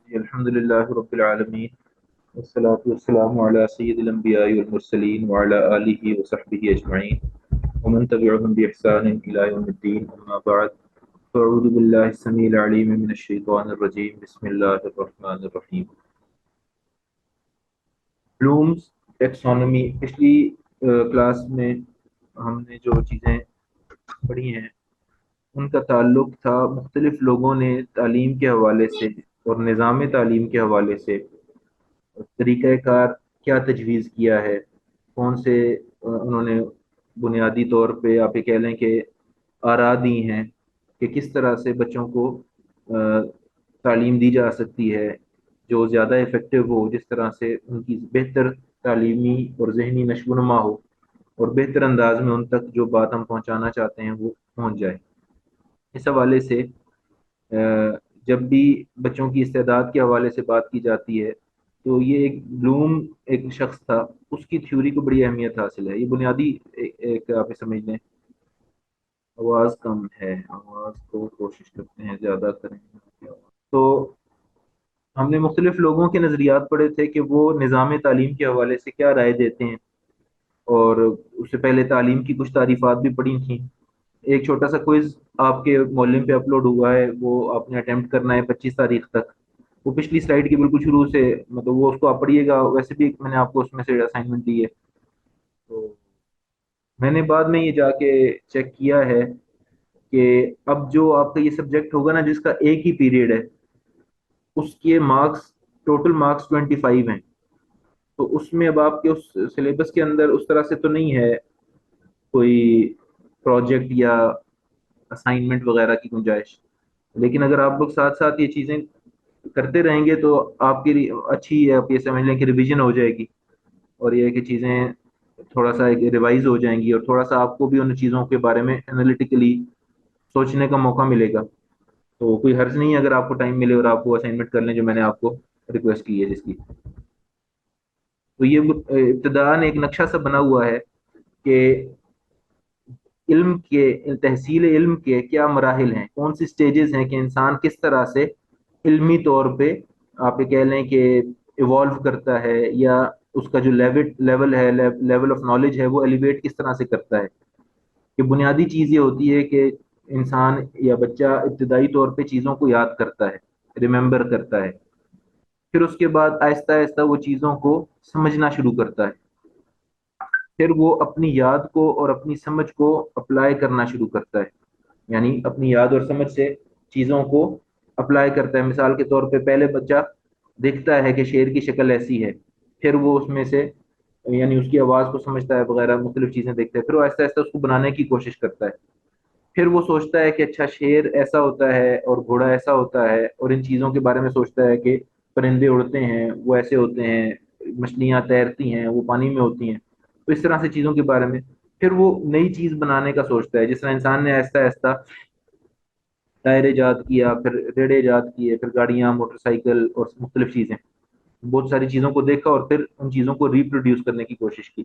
الحمد للہ رب العالمین والصلاة والسلام علی سید الانبیاء والمرسلین وعلی آلہ وصحبہ اجمعین ومن تبعهم بإحسان إلی یوم الدین اما بعد فاعوذ باللہ السمیع العلیم من الشیطان الرجیم بسم اللہ الرحمن الرحیم۔ بلومز ٹیکسونومی، پچھلی کلاس میں ہم نے جو چیزیں پڑھی ہیں ان کا تعلق تھا مختلف لوگوں نے تعلیم کے حوالے سے اور نظام تعلیم کے حوالے سے طریقہ کار کیا تجویز کیا ہے، کون سے انہوں نے بنیادی طور پہ آپ یہ کہہ لیں کہ آراء دی ہیں کہ کس طرح سے بچوں کو تعلیم دی جا سکتی ہے جو زیادہ افیکٹو ہو، جس طرح سے ان کی بہتر تعلیمی اور ذہنی نشو و نما ہو اور بہتر انداز میں ان تک جو بات ہم پہنچانا چاہتے ہیں وہ پہنچ جائے۔ اس حوالے سے جب بھی بچوں کی استعداد کے حوالے سے بات کی جاتی ہے تو یہ ایک بلوم ایک شخص تھا، اس کی تھیوری کو بڑی اہمیت حاصل ہے۔ یہ بنیادی ایک آپ سمجھ لیں۔ آواز کم ہے، آواز کو کوشش کرتے ہیں زیادہ کریں۔ تو ہم نے مختلف لوگوں کے نظریات پڑھے تھے کہ وہ نظام تعلیم کے حوالے سے کیا رائے دیتے ہیں، اور اس سے پہلے تعلیم کی کچھ تعریفات بھی پڑھی تھیں۔ ایک چھوٹا سا کوئز آپ کے مولم پہ اپلوڈ ہوا ہے، وہ آپ نے اٹیمپٹ کرنا ہے 25 تاریخ تک۔ وہ پچھلی سلائیڈ کی بالکل شروع سے، مطلب وہ اس کو آپ پڑھیے گا، ویسے بھی میں نے آپ کو اس میں سے اسائنمنٹ دی ہے۔ تو میں نے بعد میں یہ جا کے چیک کیا ہے کہ اب جو آپ کا یہ سبجیکٹ ہوگا نا جس کا ایک ہی پیریڈ ہے، اس کے مارکس، ٹوٹل مارکس 25 ہیں۔ تو اس میں اب آپ کے اس سلیبس کے اندر اس طرح سے تو نہیں ہے کوئی پروجیکٹ یا اسائنمنٹ وغیرہ کی گنجائش، لیکن اگر آپ لوگ ساتھ ساتھ یہ چیزیں کرتے رہیں گے تو آپ کی اچھی ہے، آپ یہ سمجھ لیں کہ ریویژن ہو جائے گی، اور یہ ہے کہ چیزیں تھوڑا سا ریوائز ہو جائیں گی، اور تھوڑا سا آپ کو بھی ان چیزوں کے بارے میں انالیٹیکلی سوچنے کا موقع ملے گا۔ تو کوئی حرض نہیں ہے اگر آپ کو ٹائم ملے اور آپ وہ اسائنمنٹ کر لیں جو میں نے آپ کو ریکویسٹ کی ہے جس کی۔ تو یہ ابتداءً ایک نقشہ سا بنا ہوا ہے کہ علم کے، تحصیل علم کے کیا مراحل ہیں، کون سی سٹیجز ہیں کہ انسان کس طرح سے علمی طور پہ آپ یہ کہہ لیں کہ ایوالو کرتا ہے، یا اس کا جو لیول ہے، لیول آف نالج ہے، وہ ایلیویٹ کس طرح سے کرتا ہے۔ کہ بنیادی چیز یہ ہوتی ہے کہ انسان یا بچہ ابتدائی طور پہ چیزوں کو یاد کرتا ہے، ریممبر کرتا ہے، پھر اس کے بعد آہستہ آہستہ وہ چیزوں کو سمجھنا شروع کرتا ہے، پھر وہ اپنی یاد کو اور اپنی سمجھ کو اپلائی کرنا شروع کرتا ہے، یعنی اپنی یاد اور سمجھ سے چیزوں کو اپلائی کرتا ہے۔ مثال کے طور پہ پہلے بچہ دیکھتا ہے کہ شیر کی شکل ایسی ہے، پھر وہ اس میں سے یعنی اس کی آواز کو سمجھتا ہے وغیرہ، مختلف چیزیں دیکھتا ہے، پھر وہ آہستہ آہستہ اس کو بنانے کی کوشش کرتا ہے، پھر وہ سوچتا ہے کہ اچھا شیر ایسا ہوتا ہے اور گھوڑا ایسا ہوتا ہے، اور ان چیزوں کے بارے میں سوچتا ہے کہ پرندے اڑتے ہیں وہ ایسے ہوتے ہیں، مچھلیاں تیرتی ہیں وہ پانی میں ہوتی ہیں، تو اس طرح سے چیزوں کے بارے میں پھر وہ نئی چیز بنانے کا سوچتا ہے۔ جس طرح انسان نے آہستہ آہستہ ٹائر ایجاد کیا، پھر ریڑے ایجاد کیے، پھر گاڑیاں، موٹر سائیکل اور مختلف چیزیں، بہت ساری چیزوں کو دیکھا اور پھر ان چیزوں کو ریپروڈیوس کرنے کی کوشش کی،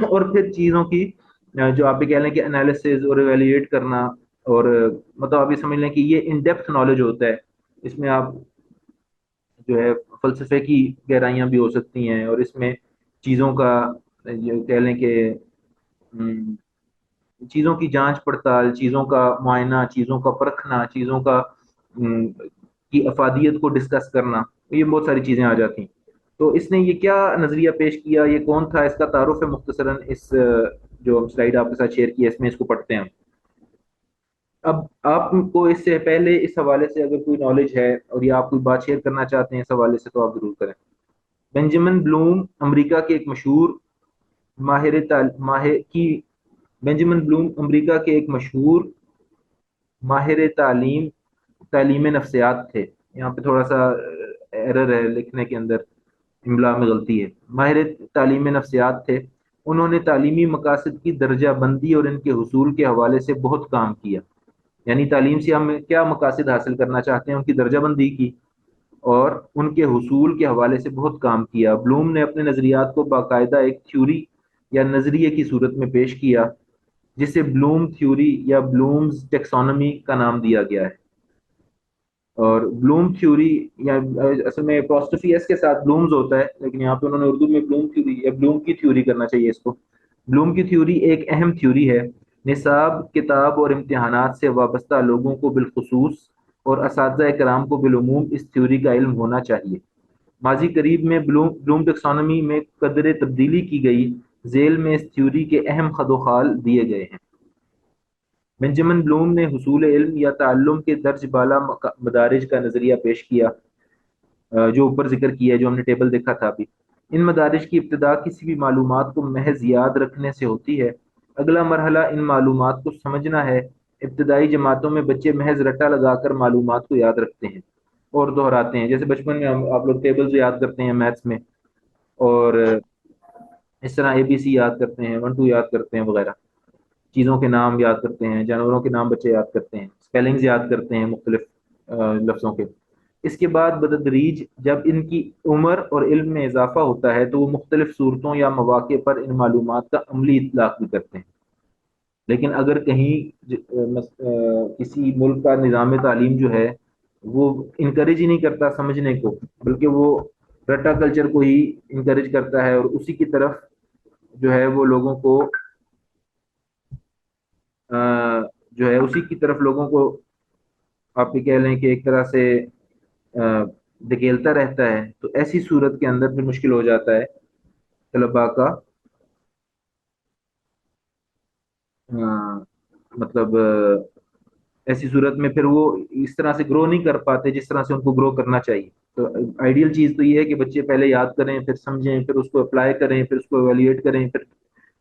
اور پھر چیزوں کی جو آپ یہ کہہ لیں کہ انالیسز اور ایویلیویٹ کرنا، اور مطلب آپ یہ سمجھ لیں کہ یہ ان ڈیپتھ نالج ہوتا ہے۔ اس میں آپ جو ہے فلسفے کی گہرائیاں بھی ہو سکتی ہیں، اور اس میں چیزوں کا جو کہہ لیں کہ ہم، چیزوں کی جانچ پڑتال، چیزوں کا معائنہ، چیزوں کا پرکھنا، چیزوں کا کی افادیت کو ڈسکس کرنا، یہ بہت ساری چیزیں آ جاتی ہیں۔ تو اس نے یہ کیا نظریہ پیش کیا، یہ کون تھا، اس کا تعارف ہے مختصراً اس جو ہم سلائیڈ آپ کے ساتھ شیئر کی ہے اس میں اس کو پڑھتے ہیں۔ اب آپ کو اس سے پہلے اس حوالے سے اگر کوئی نالج ہے اور یا آپ کوئی بات شیئر کرنا چاہتے ہیں اس حوالے سے تو آپ ضرور کریں۔ بینجامن بلوم امریکہ کے ایک مشہور ماہر کی بینجامن بلوم امریکہ کے ایک مشہور ماہر تعلیم نفسیات تھے۔ یہاں پہ تھوڑا سا ایرر ہے لکھنے کے اندر، املا میں غلطی ہے، ماہر تعلیم نفسیات تھے۔ انہوں نے تعلیمی مقاصد کی درجہ بندی اور ان کے حصول کے حوالے سے بہت کام کیا، یعنی تعلیم سے ہم کیا مقاصد حاصل کرنا چاہتے ہیں ان کی درجہ بندی کی، اور ان کے حصول کے حوالے سے بہت کام کیا۔ بلوم نے اپنے نظریات کو باقاعدہ ایک تھیوری یا نظریے کی صورت میں پیش کیا جسے بلوم تھیوری یا بلومز ٹیکسونومی کا نام دیا گیا ہے۔ اور بلوم تھیوری، یا اصل میں اپوسٹفی ایس کے ساتھ بلومز ہوتا ہے، لیکن یہاں پہ انہوں نے اردو میں بلوم تھیوری یا بلوم کی تھیوری کرنا چاہیے اس کو۔ بلوم کی تھیوری ایک اہم تھیوری ہے۔ نصاب، کتاب اور امتحانات سے وابستہ لوگوں کو بالخصوص اور اساتذہ کرام کو بالعموم اس تھیوری کا علم ہونا چاہیے۔ ماضی قریب میں بلوم ٹیکسانومی میں قدر تبدیلی کی گئی، ذیل میں اس تھیوری کے اہم خد و خال دیے گئے ہیں۔ بنجامن بلوم نے حصول علم یا تعلم کے درج بالا مدارج کا نظریہ پیش کیا، جو اوپر ذکر کیا ہے، جو ہم نے ٹیبل دیکھا تھا ابھی۔ ان مدارج کی ابتدا کسی بھی معلومات کو محض یاد رکھنے سے ہوتی ہے۔ اگلا مرحلہ ان معلومات کو سمجھنا ہے۔ ابتدائی جماعتوں میں بچے محض رٹا لگا کر معلومات کو یاد رکھتے ہیں اور دہراتے ہیں، جیسے بچپن میں آپ لوگ ٹیبلز یاد کرتے ہیں میتھس میں، اور اس طرح اے بی سی یاد کرتے ہیں، ون ٹو یاد کرتے ہیں وغیرہ، چیزوں کے نام یاد کرتے ہیں، جانوروں کے نام بچے یاد کرتے ہیں، اسپیلنگز یاد کرتے ہیں مختلف لفظوں کے۔ اس کے بعد بتدریج جب ان کی عمر اور علم میں اضافہ ہوتا ہے تو وہ مختلف صورتوں یا مواقع پر ان معلومات کا عملی اطلاق بھی کرتے ہیں۔ لیکن اگر کہیں کسی ملک کا نظام تعلیم جو ہے وہ انکریج ہی نہیں کرتا سمجھنے کو، بلکہ وہ رٹا کلچر کو ہی انکریج کرتا ہے، اور اسی کی طرف جو ہے وہ لوگوں کو جو ہے اسی کی طرف لوگوں کو آپ یہ کہہ لیں کہ ایک طرح سے دھکیلتا رہتا ہے، تو ایسی صورت کے اندر پھر مشکل ہو جاتا ہے طلباء کا مطلب ایسی صورت میں پھر وہ اس طرح سے گرو نہیں کر پاتے جس طرح سے ان کو گرو کرنا چاہیے۔ تو آئیڈیل چیز تو یہ ہے کہ بچے پہلے یاد کریں، پھر سمجھیں، پھر اس کو اپلائی کریں، پھر اس کو ایویلیٹ کریں، پھر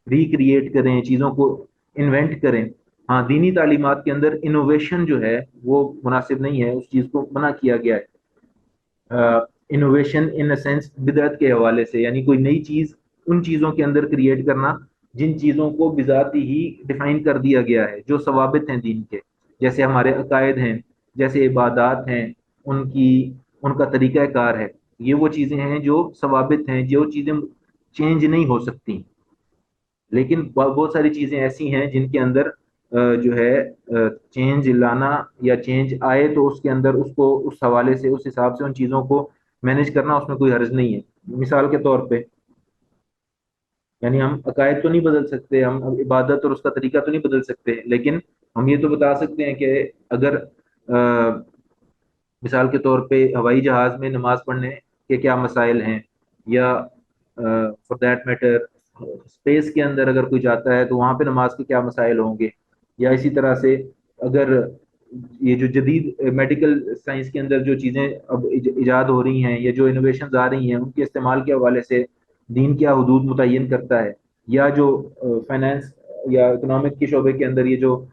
ریکریٹ کریں، چیزوں کو انوینٹ کریں۔ ہاں، دینی تعلیمات کے اندر انوویشن جو ہے وہ مناسب نہیں ہے، اس چیز کو منع کیا گیا ہے۔ انوویشن ان سینس بدعت کے حوالے سے، یعنی کوئی نئی چیز ان چیزوں کے اندر کریٹ کرنا جن چیزوں کو بذاتی ہی ڈیفائن کر دیا گیا ہے، جو ثوابت ہیں دین کے، جیسے ہمارے عقائد ہیں، جیسے عبادات ہیں، ان کا طریقہ کار ہے۔ یہ وہ چیزیں ہیں جو ثوابت ہیں، جو چیزیں چینج نہیں ہو سکتی۔ لیکن بہت ساری چیزیں ایسی ہیں جن کے اندر جو ہے چینج لانا یا چینج آئے تو اس کے اندر اس کو اس حوالے سے اس حساب سے ان چیزوں کو مینج کرنا، اس میں کوئی حرج نہیں ہے۔ مثال کے طور پہ، یعنی ہم عقائد تو نہیں بدل سکتے، ہم عبادت اور اس کا طریقہ تو نہیں بدل سکتے، لیکن ہم یہ تو بتا سکتے ہیں کہ اگر مثال کے طور پہ ہوائی جہاز میں نماز پڑھنے کے کیا مسائل ہیں، یا فار دیٹ میٹر اسپیس کے اندر اگر کوئی جاتا ہے تو وہاں پہ نماز کے کیا مسائل ہوں گے، یا اسی طرح سے اگر یہ جو جدید میڈیکل سائنس کے اندر جو چیزیں اب ایجاد ہو رہی ہیں یا جو انوویشنز آ رہی ہیں ان کے استعمال کے حوالے سے دین کیا حدود متعین کرتا ہے، یا جو فائنانس یا اکنامک کے شعبے کے اندر یہ جو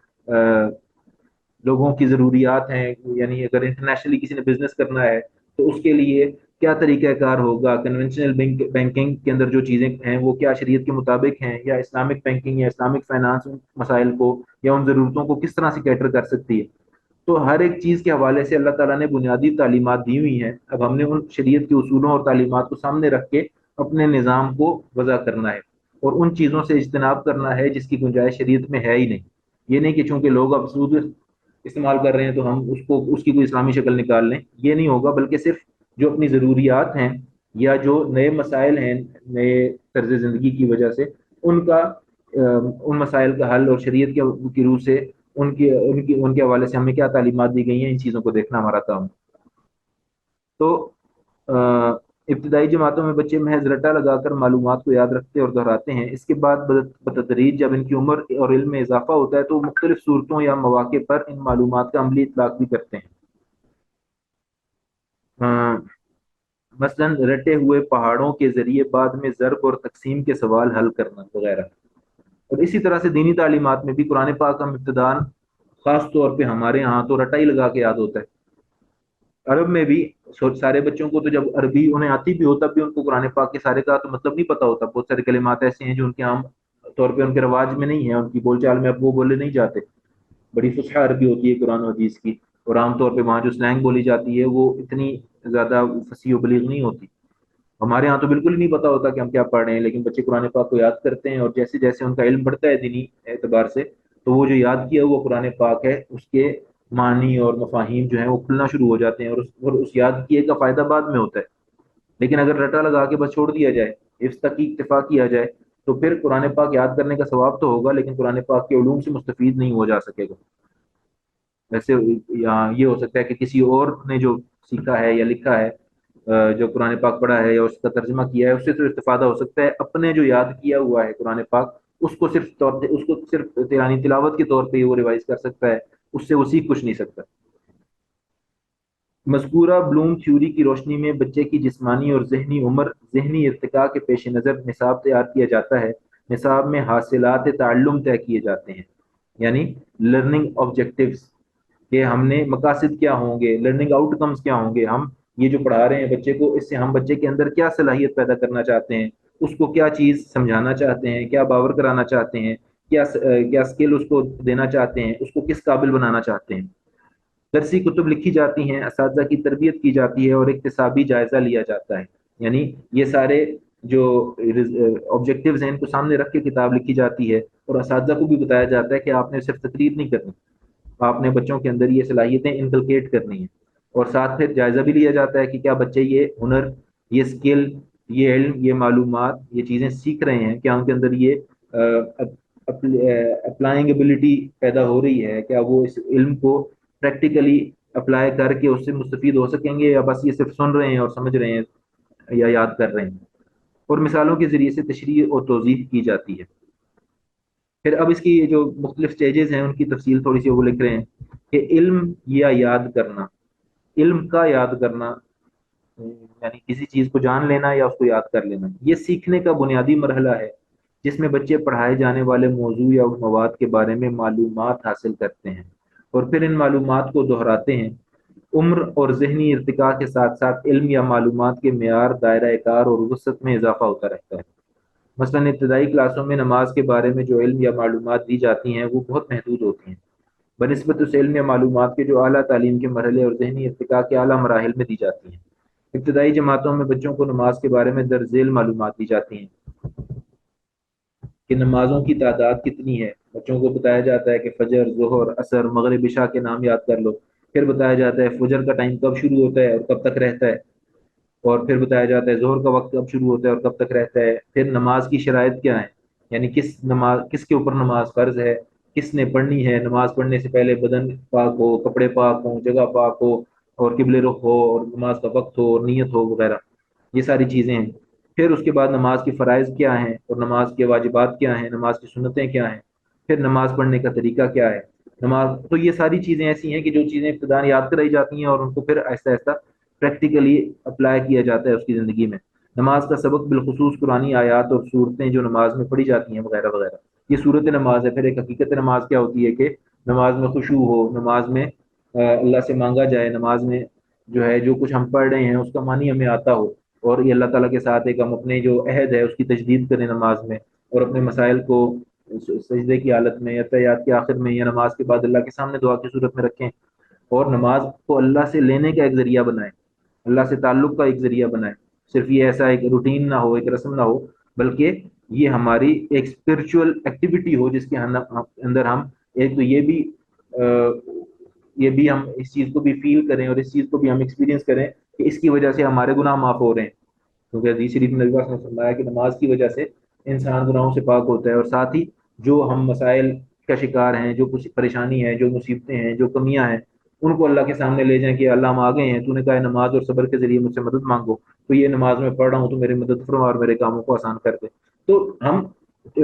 لوگوں کی ضروریات ہیں، یعنی اگر انٹرنیشنلی کسی نے بزنس کرنا ہے تو اس کے لیے کیا طریقہ کار ہوگا، کنونشنل بینکنگ کے اندر جو چیزیں ہیں وہ کیا شریعت کے مطابق ہیں، یا اسلامک بینکنگ یا اسلامک فائنانس ان مسائل کو یا ان ضرورتوں کو کس طرح سے کیٹر کر سکتی ہے۔ تو ہر ایک چیز کے حوالے سے اللہ تعالیٰ نے بنیادی تعلیمات دی ہوئی ہیں، اب ہم نے ان شریعت کے اصولوں اور تعلیمات کو سامنے رکھ کے اپنے نظام کو وضع کرنا ہے، اور ان چیزوں سے اجتناب کرنا ہے جس کی گنجائش شریعت میں ہے ہی نہیں۔ یہ نہیں کہ چونکہ لوگ اب سود استعمال کر رہے ہیں تو ہم اس کی کوئی اسلامی شکل نکال لیں، یہ نہیں ہوگا، بلکہ صرف جو اپنی ضروریات ہیں یا جو نئے مسائل ہیں نئے طرز زندگی کی وجہ سے ان کا ان مسائل کا حل، اور شریعت کی روح سے ان کے حوالے سے ہمیں کیا تعلیمات دی گئی ہیں، ان چیزوں کو دیکھنا ہمارا کام ہے۔ تو ابتدائی جماعتوں میں بچے محض رٹا لگا کر معلومات کو یاد رکھتے اور دہراتے ہیں۔ اس کے بعد بتدریج جب ان کی عمر اور علم میں اضافہ ہوتا ہے تو وہ مختلف صورتوں یا مواقع پر ان معلومات کا عملی اطلاق بھی کرتے ہیں۔ مثلا رٹے ہوئے پہاڑوں کے ذریعے بعد میں ضرب اور تقسیم کے سوال حل کرنا وغیرہ۔ اور اسی طرح سے دینی تعلیمات میں بھی قرآن پاک ہم ابتدان خاص طور پہ ہمارے ہاں تو رٹا ہی لگا کے یاد ہوتا ہے۔ عرب میں بھی سارے بچوں کو تو جب عربی انہیں آتی بھی ہو تب بھی ان کو قرآن پاک کے سارے کا تو مطلب نہیں پتا ہوتا، بہت سارے کلمات ایسے ہیں جو ان کے عام طور پہ ان کے رواج میں نہیں ہے، ان کی بول چال میں اب وہ بولے نہیں جاتے۔ بڑی فصیح عربی ہوتی ہے قرآن و حدیث کی، اور عام طور پہ وہاں جو سلینگ بولی جاتی ہے وہ اتنی زیادہ فصیح و بلیغ نہیں ہوتی۔ ہمارے ہاں تو بالکل ہی نہیں پتا ہوتا کہ ہم کیا پڑھ رہے ہیں، لیکن بچے قرآن پاک کو یاد کرتے ہیں، اور جیسے جیسے ان کا علم بڑھتا ہے دینی اعتبار سے، تو وہ جو یاد کیا وہ قرآن پاک ہے اس کے معنی اور مفاہیم جو ہیں وہ کھلنا شروع ہو جاتے ہیں، اور اس یاد کیے کا فائدہ بعد میں ہوتا ہے۔ لیکن اگر رٹا لگا کے بس چھوڑ دیا جائے، حفظ تک کی اکتفا کیا جائے، تو پھر قرآن پاک یاد کرنے کا ثواب تو ہوگا لیکن قرآن پاک کے علوم سے مستفید نہیں ہو جا سکے گا۔ ویسے یہاں یہ ہو سکتا ہے کہ کسی اور نے جو سیکھا ہے یا لکھا ہے، جو قرآن پاک پڑھا ہے یا اس کا ترجمہ کیا ہے، اس سے تو استفادہ ہو سکتا ہے، اپنے جو یاد کیا ہوا ہے قرآن پاک اس کو صرف یعنی تلاوت کے طور پہ ہی وہ ریوائز کر سکتا ہے، اس سے وہ سیکھ کچھ نہیں سکتا۔ مذکورہ بلوم تھیوری کی روشنی میں بچے کی جسمانی اور ذہنی عمر ذہنی ارتقاء کے پیش نظر نصاب تیار کیا جاتا ہے۔ نصاب میں حاصلات تعلم طے کیے جاتے ہیں، یعنی لرننگ آبجیکٹیوز، کہ ہم نے مقاصد کیا ہوں گے، لرننگ آؤٹ کمز کیا ہوں گے، ہم یہ جو پڑھا رہے ہیں بچے کو، اس سے ہم بچے کے اندر کیا صلاحیت پیدا کرنا چاہتے ہیں، اس کو کیا چیز سمجھانا چاہتے ہیں، کیا باور کرانا چاہتے ہیں، کیا اسکل اس کو دینا چاہتے ہیں، اس کو کس قابل بنانا چاہتے ہیں۔ درسی کتب لکھی جاتی ہیں، اساتذہ کی تربیت کی جاتی ہے اور اقتصابی جائزہ لیا جاتا ہے، یعنی یہ سارے جو آبجیکٹیوز ہیں ان کو سامنے رکھ کے کتاب لکھی جاتی ہے، اور اساتذہ کو بھی بتایا جاتا ہے کہ آپ نے صرف تقریر نہیں کرنی، آپ نے بچوں کے اندر یہ صلاحیتیں انکلکیٹ کرنی ہیں، اور ساتھ پھر جائزہ بھی لیا جاتا ہے کہ کیا بچے یہ ہنر، یہ اسکل، یہ علم، یہ معلومات، یہ چیزیں سیکھ رہے ہیں، کیا ان کے اندر یہ اپلائنگ ایبلٹی پیدا ہو رہی ہے، کیا وہ اس علم کو پریکٹیکلی اپلائی کر کے اس سے مستفید ہو سکیں گے، یا بس یہ صرف سن رہے ہیں اور سمجھ رہے ہیں یا یاد کر رہے ہیں۔ اور مثالوں کے ذریعے سے تشریح اور توضیح کی جاتی ہے۔ پھر اب اس کی جو مختلف سٹیجز ہیں ان کی تفصیل تھوڑی سی وہ لکھ رہے ہیں کہ علم یا یاد کرنا، علم کا یاد کرنا یعنی کسی چیز کو جان لینا یا اس کو یاد کر لینا، یہ سیکھنے کا بنیادی مرحلہ ہے جس میں بچے پڑھائے جانے والے موضوع یا مواد کے بارے میں معلومات حاصل کرتے ہیں اور پھر ان معلومات کو دہراتے ہیں۔ عمر اور ذہنی ارتقاء کے ساتھ ساتھ علم یا معلومات کے معیار، دائرہ کار اور وسعت میں اضافہ ہوتا رہتا ہے۔ مثلاً ابتدائی کلاسوں میں نماز کے بارے میں جو علم یا معلومات دی جاتی ہیں وہ بہت محدود ہوتی ہیں بنسبت اس علم یا معلومات کے جو اعلیٰ تعلیم کے مرحلے اور ذہنی ارتقاء کے اعلیٰ مراحل میں دی جاتی ہیں۔ ابتدائی جماعتوں میں بچوں کو نماز کے بارے میں درج ذیل معلومات دی جاتی ہیں کہ نمازوں کی تعداد کتنی ہے، بچوں کو بتایا جاتا ہے کہ فجر، ظہر، عصر، مغرب، عشاء کے نام یاد کر لو، پھر بتایا جاتا ہے فجر کا ٹائم کب شروع ہوتا ہے اور کب تک رہتا ہے، اور پھر بتایا جاتا ہے ظہر کا وقت کب شروع ہوتا ہے اور کب تک رہتا ہے، پھر نماز کی شرائط کیا ہے، یعنی کس کے اوپر نماز فرض ہے، کس نے پڑھنی ہے، نماز پڑھنے سے پہلے بدن پاک ہو، کپڑے پاک ہوں، جگہ پاک ہو، اور قبلے رخ ہو، اور نماز کا وقت ہو اور نیت ہو وغیرہ، یہ ساری چیزیں ہیں۔ پھر اس کے بعد نماز کے فرائض کیا ہیں اور نماز کے واجبات کیا ہیں، نماز کی سنتیں کیا ہیں، پھر نماز پڑھنے کا طریقہ کیا ہے، نماز تو یہ ساری چیزیں ایسی ہیں کہ جو چیزیں ابتداء یاد کرائی جاتی ہیں اور ان کو پھر آہستہ آہستہ پریکٹیکلی اپلائی کیا جاتا ہے اس کی زندگی میں۔ نماز کا سبق بالخصوص قرآنی آیات اور صورتیں جو نماز میں پڑھی جاتی ہیں وغیرہ وغیرہ، یہ صورت نماز ہے۔ پھر ایک حقیقت نماز کیا ہوتی ہے کہ نماز میں خشوع ہو، نماز میں اللہ سے مانگا جائے، نماز میں جو ہے جو کچھ ہم پڑھ رہے ہیں اس کا معنی ہمیں آتا ہو، اور یہ اللہ تعالیٰ کے ساتھ ایک ہم اپنے جو عہد ہے اس کی تجدید کریں نماز میں، اور اپنے مسائل کو سجدے کی حالت میں یا تحیات کے آخر میں یا نماز کے بعد اللہ کے سامنے دعا کی صورت میں رکھیں، اور نماز کو اللہ سے لینے کا ایک ذریعہ بنائیں، اللہ سے تعلق کا ایک ذریعہ بنائیں، صرف یہ ایسا ایک روٹین نہ ہو، ایک رسم نہ ہو، بلکہ یہ ہماری ایک اسپرچول ایکٹیویٹی ہو جس کے اندر ہم ایک تو یہ بھی ہم اس چیز کو بھی فیل کریں اور اس چیز کو بھی ہم ایکسپیرینس کریں کہ اس کی وجہ سے ہمارے گناہ معاف ہو رہے ہیں، کیونکہ حدیث شریف میں نبی پاک نے فرمایا کہ نماز کی وجہ سے انسان گناہوں سے پاک ہوتا ہے، اور ساتھ ہی جو ہم مسائل کا شکار ہیں، جو کچھ پریشانی ہے، جو مصیبتیں ہیں، جو کمیاں ہیں، ان کو اللہ کے سامنے لے جائیں کہ اللہ ہم آ گئے ہیں، تو نے کہا ہے نماز اور صبر کے ذریعے مجھ سے مدد مانگو، تو یہ نماز میں پڑھ رہا ہوں تو میری مدد فرما اور میرے کاموں کو آسان کر دے۔ تو ہم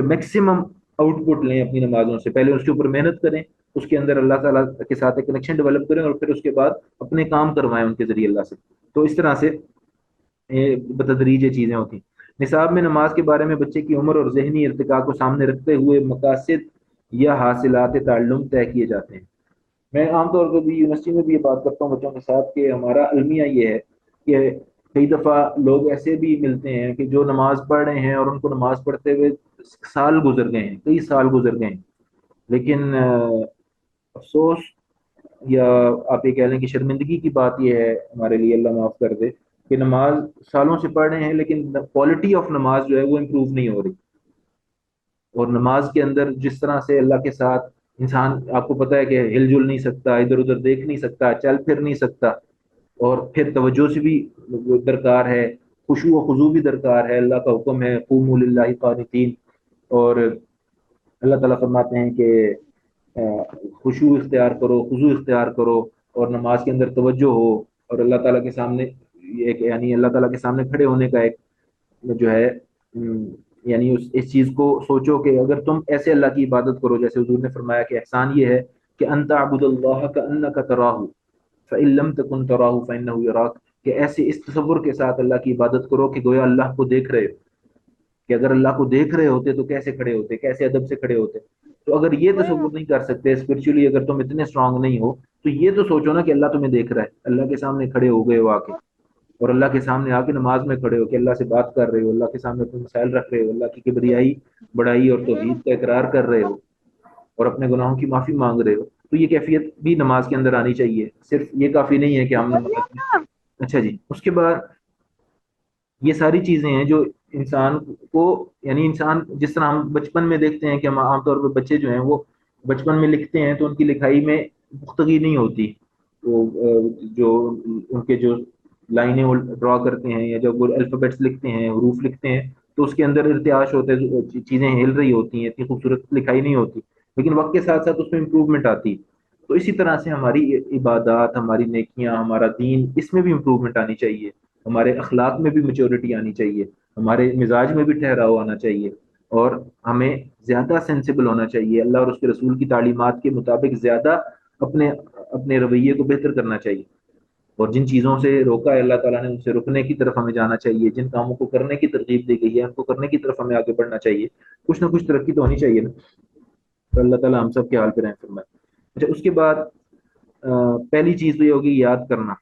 میکسیمم آؤٹ پٹ لیں اپنی نمازوں سے، پہلے اس کے اوپر محنت کریں، اس کے اندر اللہ تعالیٰ کے ساتھ ایک کنیکشن ڈیولپ کریں، اور پھر اس کے بعد اپنے کام کروائیں ان کے ذریعے اللہ سے۔ تو اس طرح سے بتدریج یہ چیزیں ہوتی ہیں۔ نصاب میں نماز کے بارے میں بچے کی عمر اور ذہنی ارتقاء کو سامنے رکھتے ہوئے مقاصد یا حاصلات تعلم طے کیے جاتے ہیں۔ میں عام طور پہ بھی یونیورسٹی میں بھی یہ بات کرتا ہوں بچوں کے ساتھ کہ ہمارا المیہ یہ ہے کہ کئی دفعہ لوگ ایسے بھی ملتے ہیں کہ جو نماز پڑھ رہے ہیں اور ان کو نماز پڑھتے ہوئے سال گزر گئے ہیں، کئی سال گزر گئے ہیں، لیکن افسوس یا آپ یہ کہہ لیں کہ شرمندگی کی بات یہ ہے ہمارے لیے، اللہ معاف کر دے، کہ نماز سالوں سے پڑھ رہے ہیں لیکن کوالٹی آف نماز جو ہے وہ امپروو نہیں ہو رہی، اور نماز کے اندر جس طرح سے اللہ کے ساتھ انسان آپ کو پتہ ہے کہ ہل جل نہیں سکتا، ادھر ادھر دیکھ نہیں سکتا، چل پھر نہیں سکتا، اور پھر توجہ سے بھی درکار ہے، خشوع و خضوع بھی درکار ہے، اللہ کا حکم ہے قوموا للہ قانتین، اور اللہ تعالیٰ فرماتے ہیں کہ خشوع اختیار کرو، خضوع اختیار کرو، اور نماز کے اندر توجہ ہو، اور اللہ تعالیٰ کے سامنے ایک یعنی اللہ تعالیٰ کے سامنے کھڑے ہونے کا ایک جو ہے یعنی اس چیز کو سوچو کہ اگر تم ایسے اللہ کی عبادت کرو جیسے حضور نے فرمایا کہ احسان یہ ہے کہ ان تعبد اللہ کأنک تراہ فإن لم تکن تراہ فإنہ یراک، کہ ایسے اس تصور کے ساتھ اللہ کی عبادت کرو کہ گویا اللہ کو دیکھ رہے ہو، کہ اگر اللہ کو دیکھ رہے ہوتے تو کیسے کھڑے ہوتے، کیسے ادب سے کھڑے ہوتے. تو اگر یہ تصور نہیں کر سکتے اسپرچولی، اگر تم اتنے اسٹرانگ نہیں ہو، تو یہ تو سوچو نا کہ اللہ تمہیں دیکھ رہا ہے، اللہ کے سامنے کھڑے ہو گئے ہو آ کے، اور اللہ کے سامنے آ کے نماز میں کھڑے ہو کہ اللہ سے بات کر رہے ہو، اللہ کے سامنے اپنے مسائل رکھ رہے ہو، اللہ کی کبریائی بڑائی اور توحید کا اقرار کر رہے ہو، اور اپنے گناہوں کی معافی مانگ رہے ہو. تو یہ کیفیت بھی نماز کے اندر آنی چاہیے، صرف یہ کافی نہیں ہے کہ ہم نماز میں. اچھا جی، اس کے بعد یہ ساری چیزیں ہیں جو انسان کو یعنی انسان جس طرح ہم بچپن میں دیکھتے ہیں کہ ہم عام طور پہ بچے جو ہیں وہ بچپن میں لکھتے ہیں تو ان کی لکھائی میں پختگی نہیں ہوتی، وہ جو ان کے جو لائنیں وہ ڈرا کرتے ہیں یا جب وہ الفابیٹس لکھتے ہیں، حروف لکھتے ہیں، تو اس کے اندر ارتعاش ہوتے ہیں، چیزیں ہل رہی ہوتی ہیں، اتنی خوبصورت لکھائی نہیں ہوتی، لیکن وقت کے ساتھ ساتھ اس میں امپروومنٹ آتی. تو اسی طرح سے ہماری عبادات، ہماری نیکیاں، ہمارا دین، اس میں بھی امپروومنٹ آنی چاہیے، ہمارے اخلاق میں بھی میچورٹی آنی چاہیے، ہمارے مزاج میں بھی ٹھہراؤ آنا چاہیے، اور ہمیں زیادہ سینسیبل ہونا چاہیے، اللہ اور اس کے رسول کی تعلیمات کے مطابق زیادہ اپنے اپنے رویے کو بہتر کرنا چاہیے، اور جن چیزوں سے روکا ہے اللہ تعالیٰ نے ان سے رکنے کی طرف ہمیں جانا چاہیے، جن کاموں کو کرنے کی ترغیب دی گئی ہے ان کو کرنے کی طرف ہمیں آگے بڑھنا چاہیے. کچھ نہ کچھ ترقی تو ہونی چاہیے نا. تو اللہ تعالیٰ ہم سب کے حال پہ رحم فرمائے. اچھا، اس کے بعد پہلی چیز تو یہ ہوگی یاد کرنا.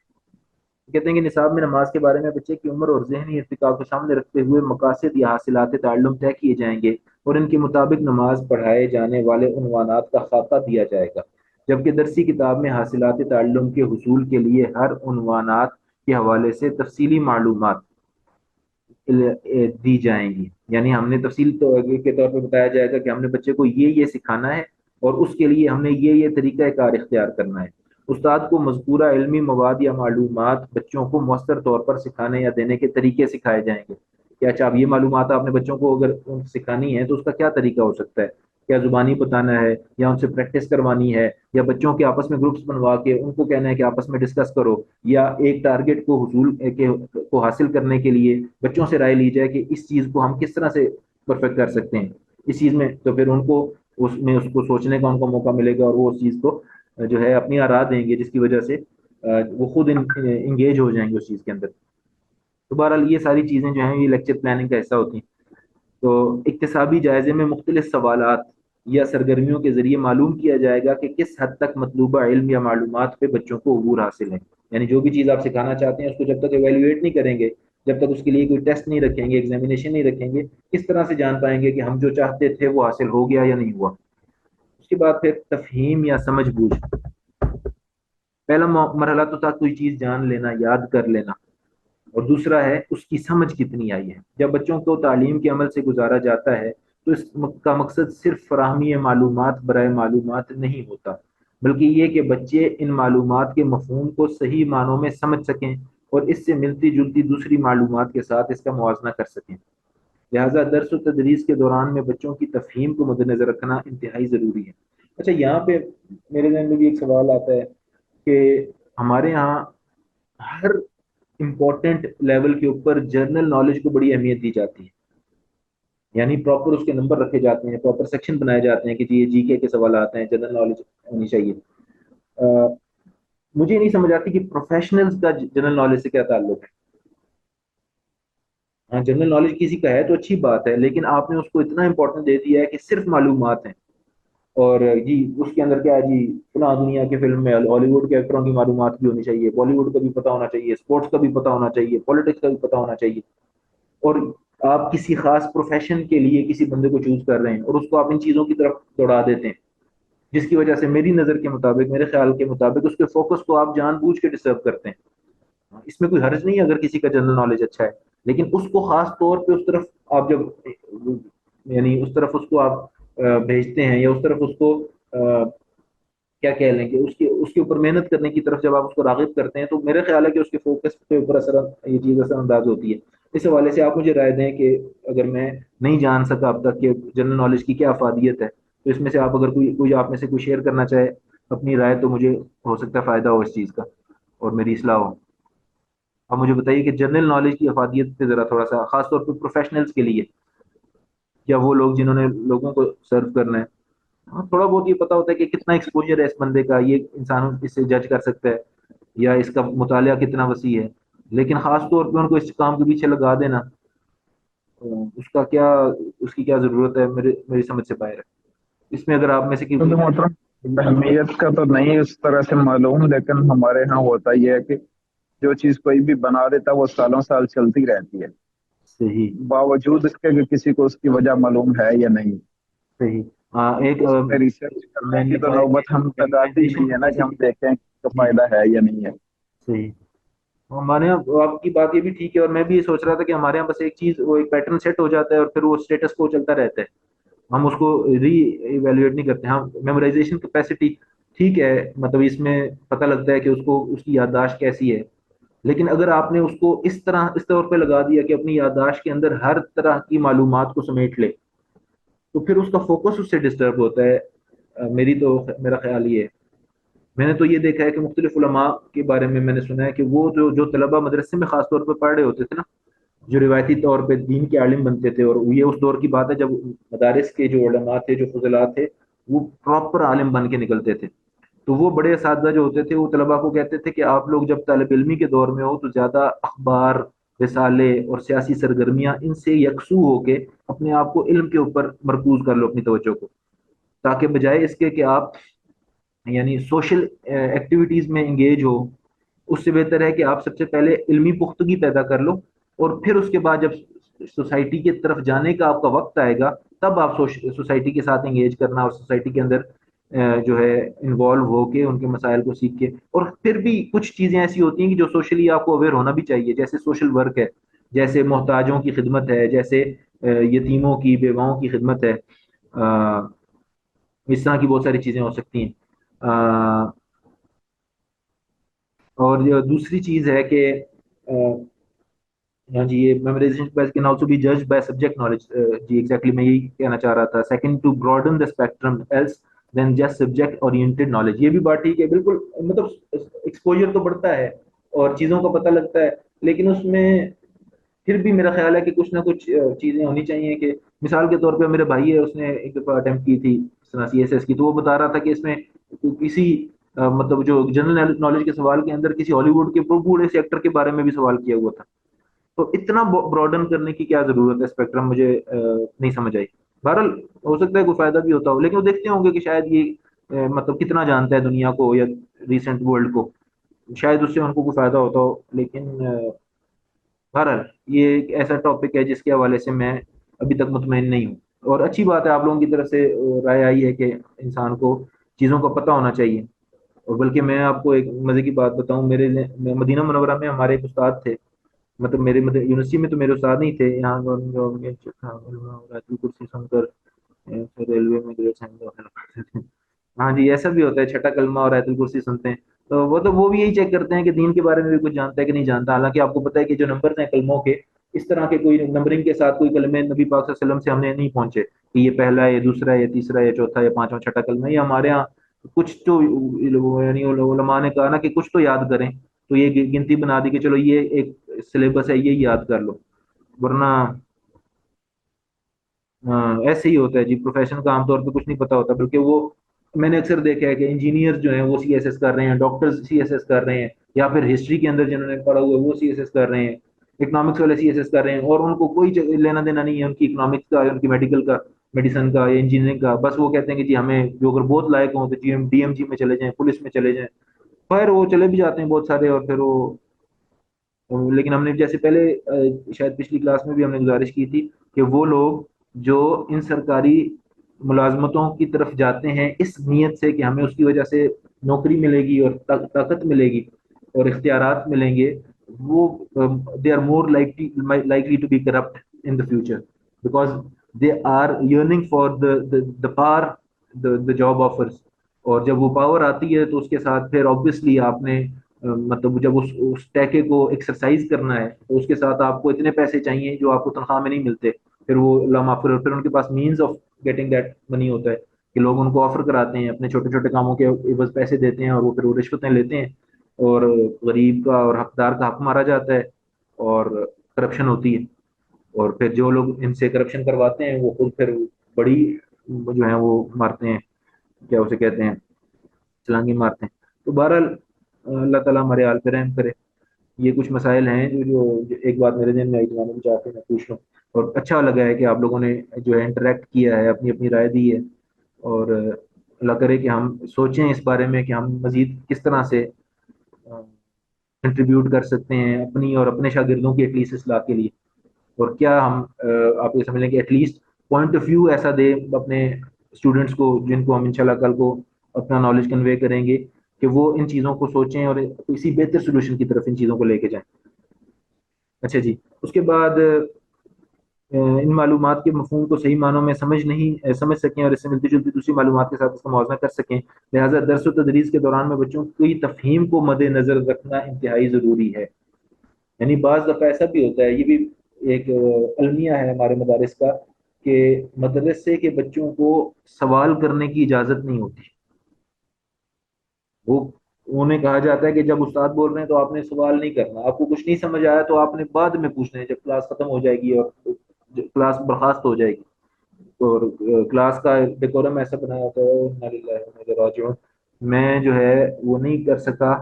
کہتے ہیں کہ نصاب میں نماز کے بارے میں بچے کی عمر اور ذہنی ارتقاء کو سامنے رکھتے ہوئے مقاصد یا حاصلات تعلم طے کیے جائیں گے، اور ان کے مطابق نماز پڑھائے جانے والے عنوانات کا خاکہ دیا جائے گا، جبکہ درسی کتاب میں حاصلات تعلم کے حصول کے لیے ہر عنوانات کے حوالے سے تفصیلی معلومات دی جائیں گی. یعنی ہم نے تفصیل کے طور پہ بتایا جائے گا کہ ہم نے بچے کو یہ سکھانا ہے، اور اس کے لیے ہم نے یہ طریقہ کار اختیار کرنا ہے. استاد کو مذکورہ علمی مواد یا معلومات بچوں کو مؤثر طور پر سکھانے یا دینے کے طریقے سکھائے جائیں گے. کہ اچھا اب یہ معلومات آپ نے بچوں کو اگر سکھانی ہے تو اس کا کیا طریقہ ہو سکتا ہے، کیا زبانی بتانا ہے، یا ان سے پریکٹس کروانی ہے، یا بچوں کے آپس میں گروپس بنوا کے ان کو کہنا ہے کہ آپس میں ڈسکس کرو، یا ایک ٹارگٹ کو کو حاصل کرنے کے لیے بچوں سے رائے لی جائے کہ اس چیز کو ہم کس طرح سے پرفیکٹ کر سکتے ہیں اس چیز میں. تو پھر ان کو اس کو سوچنے کا ان کو موقع ملے گا، اور وہ اس چیز کو جو ہے اپنی آراء دیں گے، جس کی وجہ سے وہ خود انگیج ہو جائیں گے اس چیز کے اندر. تو بہرحال یہ ساری چیزیں جو ہیں یہ لیکچر پلاننگ کا حصہ ہوتی ہیں. تو اکتسابی جائزے میں مختلف سوالات یا سرگرمیوں کے ذریعے معلوم کیا جائے گا کہ کس حد تک مطلوبہ علم یا معلومات پہ بچوں کو عبور حاصل ہے. یعنی جو بھی چیز آپ سکھانا چاہتے ہیں اس کو جب تک ایویلویٹ نہیں کریں گے، جب تک اس کے لیے کوئی ٹیسٹ نہیں رکھیں گے، ایگزامینیشن نہیں رکھیں گے، کس طرح سے جان پائیں گے کہ ہم جو چاہتے تھے وہ حاصل ہو گیا یا نہیں ہوا. اس کے بعد پھر تفہیم یا سمجھ بوجھ. پہلا مرحلہ تو تھا کوئی چیز جان لینا، یاد کر لینا، اور دوسرا ہے اس کی سمجھ کتنی آئی ہے. جب بچوں کو تعلیم کے عمل سے گزارا جاتا ہے تو اس کا مقصد صرف فراہمی معلومات برائے معلومات نہیں ہوتا، بلکہ یہ کہ بچے ان معلومات کے مفہوم کو صحیح معنوں میں سمجھ سکیں اور اس سے ملتی جلتی دوسری معلومات کے ساتھ اس کا موازنہ کر سکیں. لہٰذا درس و تدریس کے دوران میں بچوں کی تفہیم کو مد نظر رکھنا انتہائی ضروری ہے. اچھا، یہاں پہ میرے ذہن میں بھی ایک سوال آتا ہے کہ ہمارے ہاں ہر امپورٹنٹ لیول کے اوپر جرنل نالج کو بڑی اہمیت دی جاتی ہے، یعنی پراپر اس کے نمبر رکھے جاتے ہیں، پراپر سیکشن بنائے جاتے ہیں کہ جی یہ جی کے سوالات ہیں، جنرل نالج ہونی چاہیے. مجھے نہیں سمجھ آتی کہ پروفیشنلز کا جنرل نالج سے کیا تعلق ہے. ہاں، جنرل نالج کسی کا ہے تو اچھی بات ہے، لیکن آپ نے اس کو اتنا امپورٹنٹ دے دیا ہے کہ صرف معلومات ہیں، اور جی اس کے اندر کیا ہے جی فلاں دنیا کے فلم میں ہالی ووڈ کے ایکٹروں کی معلومات بھی ہونی چاہیے، بالی ووڈ کا بھی پتہ ہونا چاہیے، اسپورٹس کا بھی پتہ ہونا چاہیے، پالیٹکس کا بھی پتہ ہونا چاہیے. اور آپ کسی خاص پروفیشن کے لیے کسی بندے کو چوز کر رہے ہیں اور اس کو آپ ان چیزوں کی طرف دوڑا دیتے ہیں، جس کی وجہ سے میری نظر کے مطابق، میرے خیال کے مطابق اس کے فوکس کو آپ جان بوجھ کے ڈسٹرب کرتے ہیں. اس میں کوئی حرج نہیں ہے اگر کسی کا جنرل نالج اچھا ہے، لیکن اس کو خاص طور پہ اس طرف آپ جب یعنی اس طرف اس کو آپ بھیجتے ہیں یا اس طرف اس کو کیا کہہ لیں کہ اس کے اوپر محنت کرنے کی طرف جب آپ اس کو راغب کرتے ہیں تو میرا خیال ہے کہ اس کے فوکس کے اوپر یہ چیز اثر انداز ہوتی ہے. اس حوالے سے آپ مجھے رائے دیں کہ اگر میں نہیں جان سکا اب تک کہ جنرل نالج کی کیا افادیت ہے، تو اس میں سے آپ اگر کوئی آپ میں سے کوئی شیئر کرنا چاہے اپنی رائے، تو مجھے ہو سکتا ہے فائدہ ہو اس چیز کا اور میری اصلاح ہو. آپ مجھے بتائیے کہ جنرل نالج کی افادیت پہ ذرا تھوڑا سا، خاص طور پہ پروفیشنلز کے لیے، یا وہ لوگ جنہوں نے لوگوں کو سرو کرنا ہے. ہاں، تھوڑا بہت یہ پتا ہوتا ہے کہ کتنا ایکسپوجر ہے اس بندے کا، یہ انسان اس سے جج کر سکتا ہے، یا اس کا مطالعہ کتنا وسیع ہے. لیکن خاص طور پہ ان کو اس کام کے پیچھے لگا دینا، اس کا کیا، اس کی کیا ضرورت ہے، میری سمجھ سے باہر ہے. اس میں اگر آپ میں سے تو محترم اہمیت کا تو نہیں اس طرح سے معلوم، لیکن ہمارے ہاں ہوتا یہ ہے کہ جو چیز کوئی بھی بنا دیتا ہے وہ سالوں سال چلتی رہتی ہے، صحیح. باوجود اس کے کہ کسی کو اس کی وجہ معلوم ہے یا نہیں. صحیح. ہاں، ایک اس پہ ریسرچ کرنے میں کی نے تو کہا ہے کہ نوبت ہم تک آتی ہی میمورائزیشن نہیں ہے نا کہ کیپیسٹی. ہم دیکھیں کہ اس کا جی جی. فائدہ ہے یا نہیں ہے. صحیح. ہمارے یہاں آپ کی بات یہ بھی ٹھیک ہے، اور میں بھی یہ سوچ رہا تھا کہ ہمارے یہاں بس ایک چیز، وہ ایک پیٹرن سیٹ ہو جاتا ہے اور پھر وہ اسٹیٹس کو چلتا رہتا ہے، ہم اس کو ری ایویلویٹ نہیں کرتے. ہم میمورائزیشن کیپیسٹی ٹھیک ہے، مطلب اس میں پتہ لگتا ہے کہ اس کی یادداشت کیسی ہے. لیکن اگر آپ نے اس کو اس طور پہ لگا دیا کہ اپنی یادداشت کے اندر ہر طرح کی معلومات کو سمیٹ لے، تو پھر اس کا فوکس اس سے ڈسٹرب ہوتا ہے. میرا خیال یہ ہے. میں نے تو یہ دیکھا ہے کہ مختلف علماء کے بارے میں نے سنا ہے کہ وہ جو طلبہ مدرسے میں خاص طور پہ پڑھ رہے ہوتے تھے نا، جو روایتی طور پہ دین کے عالم بنتے تھے، اور یہ اس دور کی بات ہے جب مدارس کے جو علماء تھے، جو فضلات تھے، وہ پراپر عالم بن کے نکلتے تھے. تو وہ بڑے اساتذہ جو ہوتے تھے وہ طلباء کو کہتے تھے کہ آپ لوگ جب طالب علمی کے دور میں ہو تو زیادہ اخبار، رسالے اور سیاسی سرگرمیاں ان سے یکسو ہو کے اپنے آپ کو علم کے اوپر مرکوز کر لو، اپنی توجہ کو، تاکہ بجائے اس کے کہ آپ یعنی سوشل ایکٹیویٹیز میں انگیج ہو، اس سے بہتر ہے کہ آپ سب سے پہلے علمی پختگی پیدا کر لو، اور پھر اس کے بعد جب سوسائٹی کی طرف جانے کا آپ کا وقت آئے گا، تب آپ سوسائٹی کے ساتھ انگیج کرنا، اور سوسائٹی کے اندر جو ہے انوالو ہو کے ان کے مسائل کو سیکھ کے. اور پھر بھی کچھ چیزیں ایسی ہوتی ہیں کہ جو سوشلی آپ کو اویئر ہونا بھی چاہیے، جیسے سوشل ورک ہے، جیسے محتاجوں کی خدمت ہے، جیسے یتیموں کی، بیواؤں کی خدمت ہے. اس طرح کی بہت ساری چیزیں ہو سکتی ہیں. اور دوسری چیز ہے کہ ہاں جی، یہ memorization can also be judged by subject knowledge. جی ایگزیکٹلی میں یہی کہنا چاہ رہا تھا. Second to broaden the spectrum else than just subject oriented knowledge. یہ بھی بات ٹھیک ہے بالکل، مطلب ایکسپوجر تو بڑھتا ہے اور چیزوں کا پتہ لگتا ہے، لیکن اس میں پھر بھی میرا خیال ہے کہ کچھ نہ کچھ چیزیں ہونی چاہیے. کہ مثال کے طور پہ میرے بھائی ہے، اس نے ایک دفعہ اٹمپٹ کی تھی اس طرح CSS کی، تو وہ بتا رہا تھا کہ اس میں کسی مطلب جو جنرل نالج کے سوال کے اندر کسی ہالی ووڈ کے بوڑھے سے ایکٹر کے بارے میں بھی سوال کیا ہوا تھا. تو اتنا براڈن کرنے کی کیا ضرورت ہے اسپیکٹرم، مجھے نہیں سمجھ آئی. بہرحال ہو سکتا ہے کوئی فائدہ بھی ہوتا ہو، لیکن وہ دیکھتے ہوں گے کہ شاید یہ مطلب کتنا جانتا ہے دنیا کو یا ریسنٹ ورلڈ کو، شاید اس سے ان کو کوئی فائدہ ہوتا ہو. لیکن بہرحال یہ ایک ایسا ٹاپک ہے جس کے حوالے سے میں ابھی تک مطمئن نہیں ہوں. اور اچھی بات ہے آپ لوگوں کی طرف سے رائے آئی ہے کہ انسان کو چیزوں کا پتہ ہونا چاہیے. اور بلکہ میں آپ کو ایک مزے کی بات بتاؤں، مدینہ منورہ میں ہمارے ایک استاد تھے، مطلب میرے یونیورسٹی میں تو میرے استاد نہیں تھے، یہاں کرسی سن کر ریلوے میں ہاں جی، ایسا بھی ہوتا ہے، چھٹا کلمہ اور آیت الکرسی سنتے ہیں. تو وہ بھی یہی چیک کرتے ہیں کہ دین کے بارے میں بھی کچھ جانتا ہے کہ نہیں جانتا. حالانکہ آپ کو پتہ ہے کہ جو نمبر ہیں کلموں کے، اس طرح کے کوئی نمبرنگ کے ساتھ کوئی کلمے نبی پاک صلی اللہ علیہ وسلم سے ہم نے نہیں پہنچے کہ یہ پہلا ہے، یہ دوسرا ہے، یہ تیسرا ہے، یہ چوتھا ہے، یہ پانچواں چھٹا کلمہ ہے. یہ ہمارے ہاں کچھ تو یعنی علماء نے کہا نا کہ کچھ تو یاد کریں، تو یہ گنتی بنا دی کہ چلو یہ ایک سلیبس ہے، یہ یاد کر لو. ورنہ ایسے ہی ہوتا ہے جی، پروفیشن کا عام طور پہ کچھ نہیں پتا ہوتا. بلکہ وہ میں نے اکثر دیکھا ہے کہ انجینئر جو ہیں وہ CSS کر رہے ہیں، ڈاکٹر CSS کر رہے ہیں، یا پھر ہسٹری کے اندر جنہوں نے پڑھا ہوا ہے وہ CSS کر رہے ہیں، اکنامکس والے CSS کر رہے ہیں، اور ان کو کوئی لینا دینا نہیں ہے ان کی اکنامکس کا، ان کی میڈیکل کا، میڈیسن کا یا انجینئرنگ کا. بس وہ کہتے ہیں کہ جی ہمیں جو اگر بہت لائق ہوں تو DMG میں چلے جائیں، پولیس میں چلے جائیں. خیر وہ چلے بھی جاتے ہیں بہت سارے، اور پھر وہ لیکن ہم نے جیسے پہلے شاید پچھلی کلاس میں بھی ہم نے گزارش کی تھی کہ وہ لوگ جو ان سرکاری ملازمتوں کی طرف جاتے ہیں اس نیت سے کہ ہمیں اس کی وجہ سے نوکری ملے گی اور طاقت ملے گی اور اختیارات ملیں گے، وہ they are more likely to be corrupt in the future because they are yearning for the power the job offers. اور جب وہ پاور آتی ہے تو اس کے ساتھ پھر آبویسلی آپ نے مطلب جب اس ٹیکے کو ایکسرسائز کرنا ہے تو اس کے ساتھ آپ کو اتنے پیسے چاہیے جو آپ کو تنخواہ میں نہیں ملتے. پھر وہ اللہ معاف کرے، پھر ان کے پاس means of getting that money ہوتا ہے کہ لوگ ان کو آفر کراتے ہیں، اپنے چھوٹے چھوٹے کاموں کے عوض پیسے دیتے ہیں، اور وہ پھر وہ رشوتیں لیتے ہیں، اور غریب کا اور حقدار کا حق مارا جاتا ہے اور کرپشن ہوتی ہے. اور پھر جو لوگ ان سے کرپشن کرواتے ہیں وہ خود پھر بڑی جو ہیں وہ مارتے ہیں، کیا اسے کہتے ہیں، چلانگی مارتے ہیں. تو بہرحال اللہ تعالیٰ ہمارے حال پہ رحم کرے. یہ کچھ مسائل ہیں جو ایک بات میرے ذہن میں آئی جو چاہتے میں پوچھ لوں. اور اچھا لگا ہے کہ آپ لوگوں نے جو ہے انٹریکٹ کیا ہے، اپنی اپنی رائے دی ہے. اور اللہ کرے کہ ہم سوچیں اس بارے میں کہ ہم مزید کس طرح سے کنٹریبیوٹ کر سکتے ہیں اپنی اور اپنے شاگردوں کی ایٹ لیسٹ اصلاح کے لیے. اور کیا ہم آپ یہ سمجھ لیں کہ at least point of view ایسا دے اپنے اسٹوڈنٹس کو، جن کو ہم انشاءاللہ کل کو اپنا نالج کنوے کریں گے، کہ وہ ان چیزوں کو سوچیں اور کسی بہتر سولوشن کی طرف ان چیزوں کو لے کے جائیں. اچھا جی. اس کے بعد ان معلومات کے مفہوم کو صحیح معنوں میں سمجھ سکیں اور اس سے ملتی جلتی دوسری معلومات کے ساتھ اس کا موازنہ کر سکیں. لہٰذا درس و تدریس کے دوران میں بچوں کی تفہیم کو مد نظر رکھنا انتہائی ضروری ہے. یعنی بعض دفعہ ایسا بھی ہوتا ہے، یہ بھی ایک المیہ ہے ہمارے مدارس کا، کہ مدرسے کے بچوں کو سوال کرنے کی اجازت نہیں ہوتی. وہ انہیں کہا جاتا ہے کہ جب استاد بول رہے ہیں تو آپ نے سوال نہیں کرنا، آپ کو کچھ نہیں سمجھ آیا تو آپ نے بعد میں پوچھنا ہے جب کلاس ختم ہو جائے گی اور کلاس برخاست ہو جائے گی. اور کلاس کا ڈیکورم ایسا بنایا ہوتا ہے، انا للہ و انا الیہ راجعون. میں جو ہے وہ نہیں کر سکا،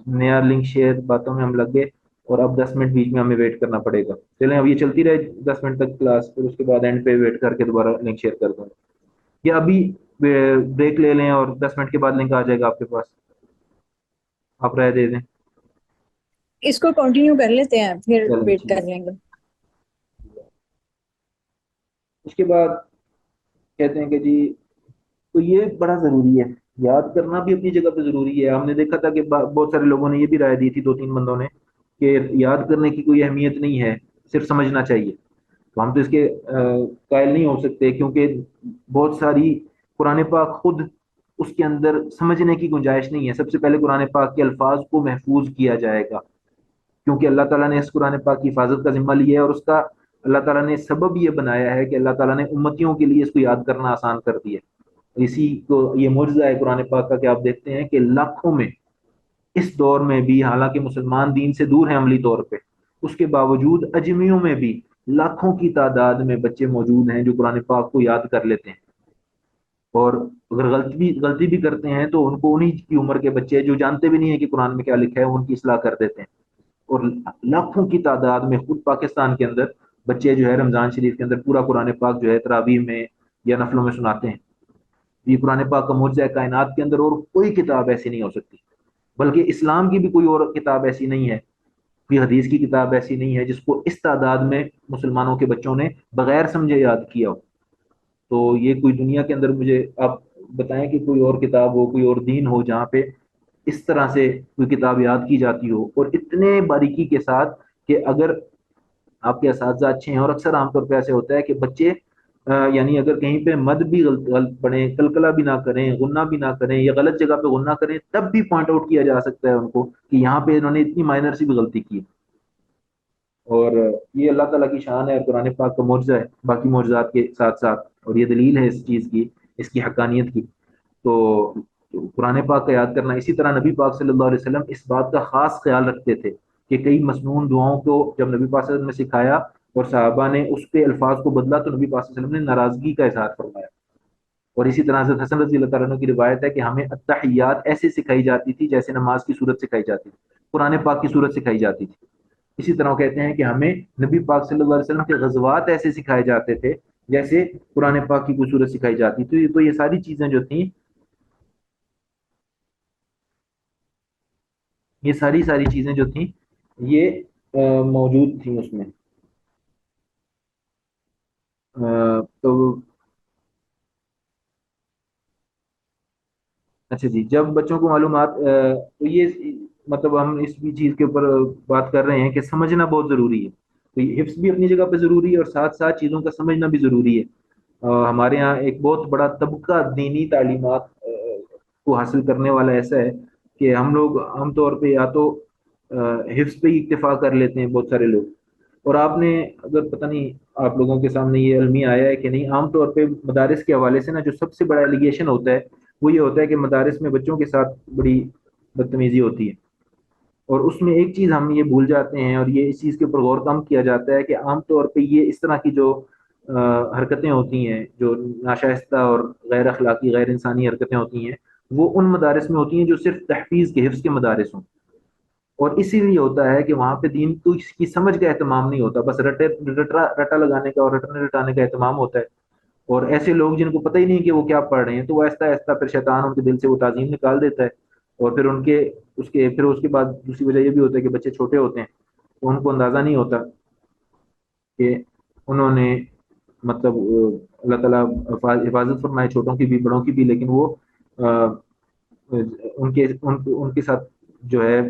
نیا لنک شیئر باتوں میں ہم لگ گئے، اور اب 10 منٹ بیچ میں ہمیں ویٹ کرنا پڑے گا. چلیں اب یہ چلتی رہے 10 منٹ تک کلاس، پھر اس کے بعد اینڈ پہ ویٹ کر کے دوبارہ لنک شیئر کر دوں. یا ابھی بریک لے لیں اور 10 منٹ کے بعد لنک آ جائے گا آپ کے پاس، آپ رائے دے دیں. اس کو کنٹینیو کر لیتے ہیں، پھر چلیں ویٹ ٹھیک. کر لیں گے. اس کے بعد کہتے ہیں کہ جی تو یہ بڑا ضروری ہے، یاد کرنا بھی اپنی جگہ پہ ضروری ہے. ہم نے دیکھا تھا کہ بہت سارے لوگوں نے یہ بھی رائے دی تھی، 2 3 بندوں نے، کہ یاد کرنے کی کوئی اہمیت نہیں ہے، صرف سمجھنا چاہیے. تو ہم تو اس کے قائل نہیں ہو سکتے، کیونکہ بہت ساری قرآن پاک خود اس کے اندر سمجھنے کی گنجائش نہیں ہے. سب سے پہلے قرآن پاک کے الفاظ کو محفوظ کیا جائے گا، کیونکہ اللہ تعالیٰ نے اس قرآن پاک کی حفاظت کا ذمہ لیا ہے، اور اس کا اللہ تعالیٰ نے سبب یہ بنایا ہے کہ اللہ تعالیٰ نے امتیوں کے لیے اس کو یاد کرنا آسان کر دیا. اسی کو یہ معجزہ ہے قرآن پاک کا، کہ آپ دیکھتے ہیں کہ لاکھوں میں اس دور میں بھی، حالانکہ مسلمان دین سے دور ہیں عملی طور پہ، اس کے باوجود اجمیوں میں بھی لاکھوں کی تعداد میں بچے موجود ہیں جو قرآن پاک کو یاد کر لیتے ہیں. اور اگر غلطی بھی کرتے ہیں تو ان کو انہی کی عمر کے بچے جو جانتے بھی نہیں ہیں کہ قرآن میں کیا لکھا ہے، ان کی اصلاح کر دیتے ہیں. اور لاکھوں کی تعداد میں خود پاکستان کے اندر بچے جو ہے رمضان شریف کے اندر پورا قرآن پاک جو ہے تراویح میں یا نفلوں میں سناتے ہیں. یہ قرآن پاک کا معجزہ ہے کائنات کے اندر، اور کوئی کتاب ایسی نہیں ہو سکتی، بلکہ اسلام کی بھی کوئی اور کتاب ایسی نہیں ہے، کوئی حدیث کی کتاب ایسی نہیں ہے جس کو اس تعداد میں مسلمانوں کے بچوں نے بغیر سمجھے یاد کیا ہو. تو یہ کوئی دنیا کے اندر مجھے آپ بتائیں کہ کوئی اور کتاب ہو، کوئی اور دین ہو جہاں پہ اس طرح سے کوئی کتاب یاد کی جاتی ہو، اور اتنے باریکی کے ساتھ کہ اگر آپ کے اساتذہ اچھے ہیں، اور اکثر عام طور پہ ایسے ہوتا ہے کہ بچے یعنی اگر کہیں پہ مد بھی غلط پڑھیں، کلکلا بھی نہ کریں، غنہ بھی نہ کریں، یا غلط جگہ پہ غنہ کریں، تب بھی پوائنٹ آؤٹ کیا جا سکتا ہے ان کو کہ یہاں پہ انہوں نے اتنی مائنر سی بھی غلطی کی. اور یہ اللہ تعالیٰ کی شان ہے اور قرآن پاک کا معجزہ ہے باقی معجزات کے ساتھ ساتھ، اور یہ دلیل ہے اس چیز کی، اس کی حقانیت کی. تو قرآن پاک کا یاد کرنا، اسی طرح نبی پاک صلی اللہ علیہ وسلم اس بات کا خاص خیال رکھتے تھے کہ کئی مسنون دعاؤں کو جب نبی پاک صلی اللہ علیہ وسلم نے سکھایا اور صحابہ نے اس پہ الفاظ کو بدلا تو نبی پاک صلی اللہ علیہ وسلم نے ناراضگی کا اظہار فرمایا. اور اسی طرح حضرت حسن رضی اللہ تعالیٰ عنہ کی روایت ہے کہ ہمیں التحیات ایسے سکھائی جاتی تھی جیسے نماز کی صورت سکھائی جاتی تھی، قرآن پاک کی صورت سکھائی جاتی تھی. اسی طرح وہ کہتے ہیں کہ ہمیں نبی پاک صلی اللہ علیہ وسلم کے غزوات ایسے سکھائے جاتے تھے جیسے قرآن پاک کی کوئی صورت سکھائی جاتی تھی. تو یہ ساری چیزیں جو تھیں، یہ ساری چیزیں جو تھیں یہ موجود تھیں اس میں. تو اچھا جی، جب بچوں کو معلومات تو یہ مطلب ہم اس بھی چیز کے اوپر بات کر رہے ہیں کہ سمجھنا بہت ضروری ہے. تو یہ حفظ بھی اپنی جگہ پہ ضروری ہے، اور ساتھ ساتھ چیزوں کا سمجھنا بھی ضروری ہے. ہمارے یہاں ایک بہت بڑا طبقہ دینی تعلیمات کو حاصل کرنے والا ایسا ہے کہ ہم لوگ عام طور پہ یا تو حفظ پہ ہی اکتفا کر لیتے ہیں بہت سارے لوگ. اور آپ نے اگر پتہ نہیں آپ لوگوں کے سامنے یہ المیہ آیا ہے کہ نہیں، عام طور پہ مدارس کے حوالے سے نا جو سب سے بڑا ایلیگیشن ہوتا ہے وہ یہ ہوتا ہے کہ مدارس میں بچوں کے ساتھ بڑی بدتمیزی ہوتی ہے. اور اس میں ایک چیز ہم یہ بھول جاتے ہیں، اور یہ اس چیز کے اوپر غور کم کیا جاتا ہے کہ عام طور پہ یہ اس طرح کی جو حرکتیں ہوتی ہیں، جو ناشائستہ اور غیر اخلاقی غیر انسانی حرکتیں ہوتی ہیں، وہ ان مدارس میں ہوتی ہیں جو صرف تحفیظ کے حفظ کے مدارس ہوں. اور اسی لیے ہوتا ہے کہ وہاں پہ دین کی سمجھ کا اہتمام نہیں ہوتا، بس رٹا لگانے کا اور رٹنے رٹانے کا اہتمام ہوتا ہے. اور ایسے لوگ جن کو پتہ ہی نہیں کہ وہ کیا پڑھ رہے ہیں، تو وہ آہستہ آہستہ پھر شیطان ان کے دل سے وہ تعظیم نکال دیتا ہے. اور پھر اس کے بعد دوسری وجہ یہ بھی ہوتا ہے کہ بچے چھوٹے ہوتے ہیں تو ان کو اندازہ نہیں ہوتا کہ انہوں نے مطلب اللہ تعالیٰ حفاظت فرمائے چھوٹوں کی بھی بڑوں کی بھی، لیکن وہ ان کے ساتھ جو ہے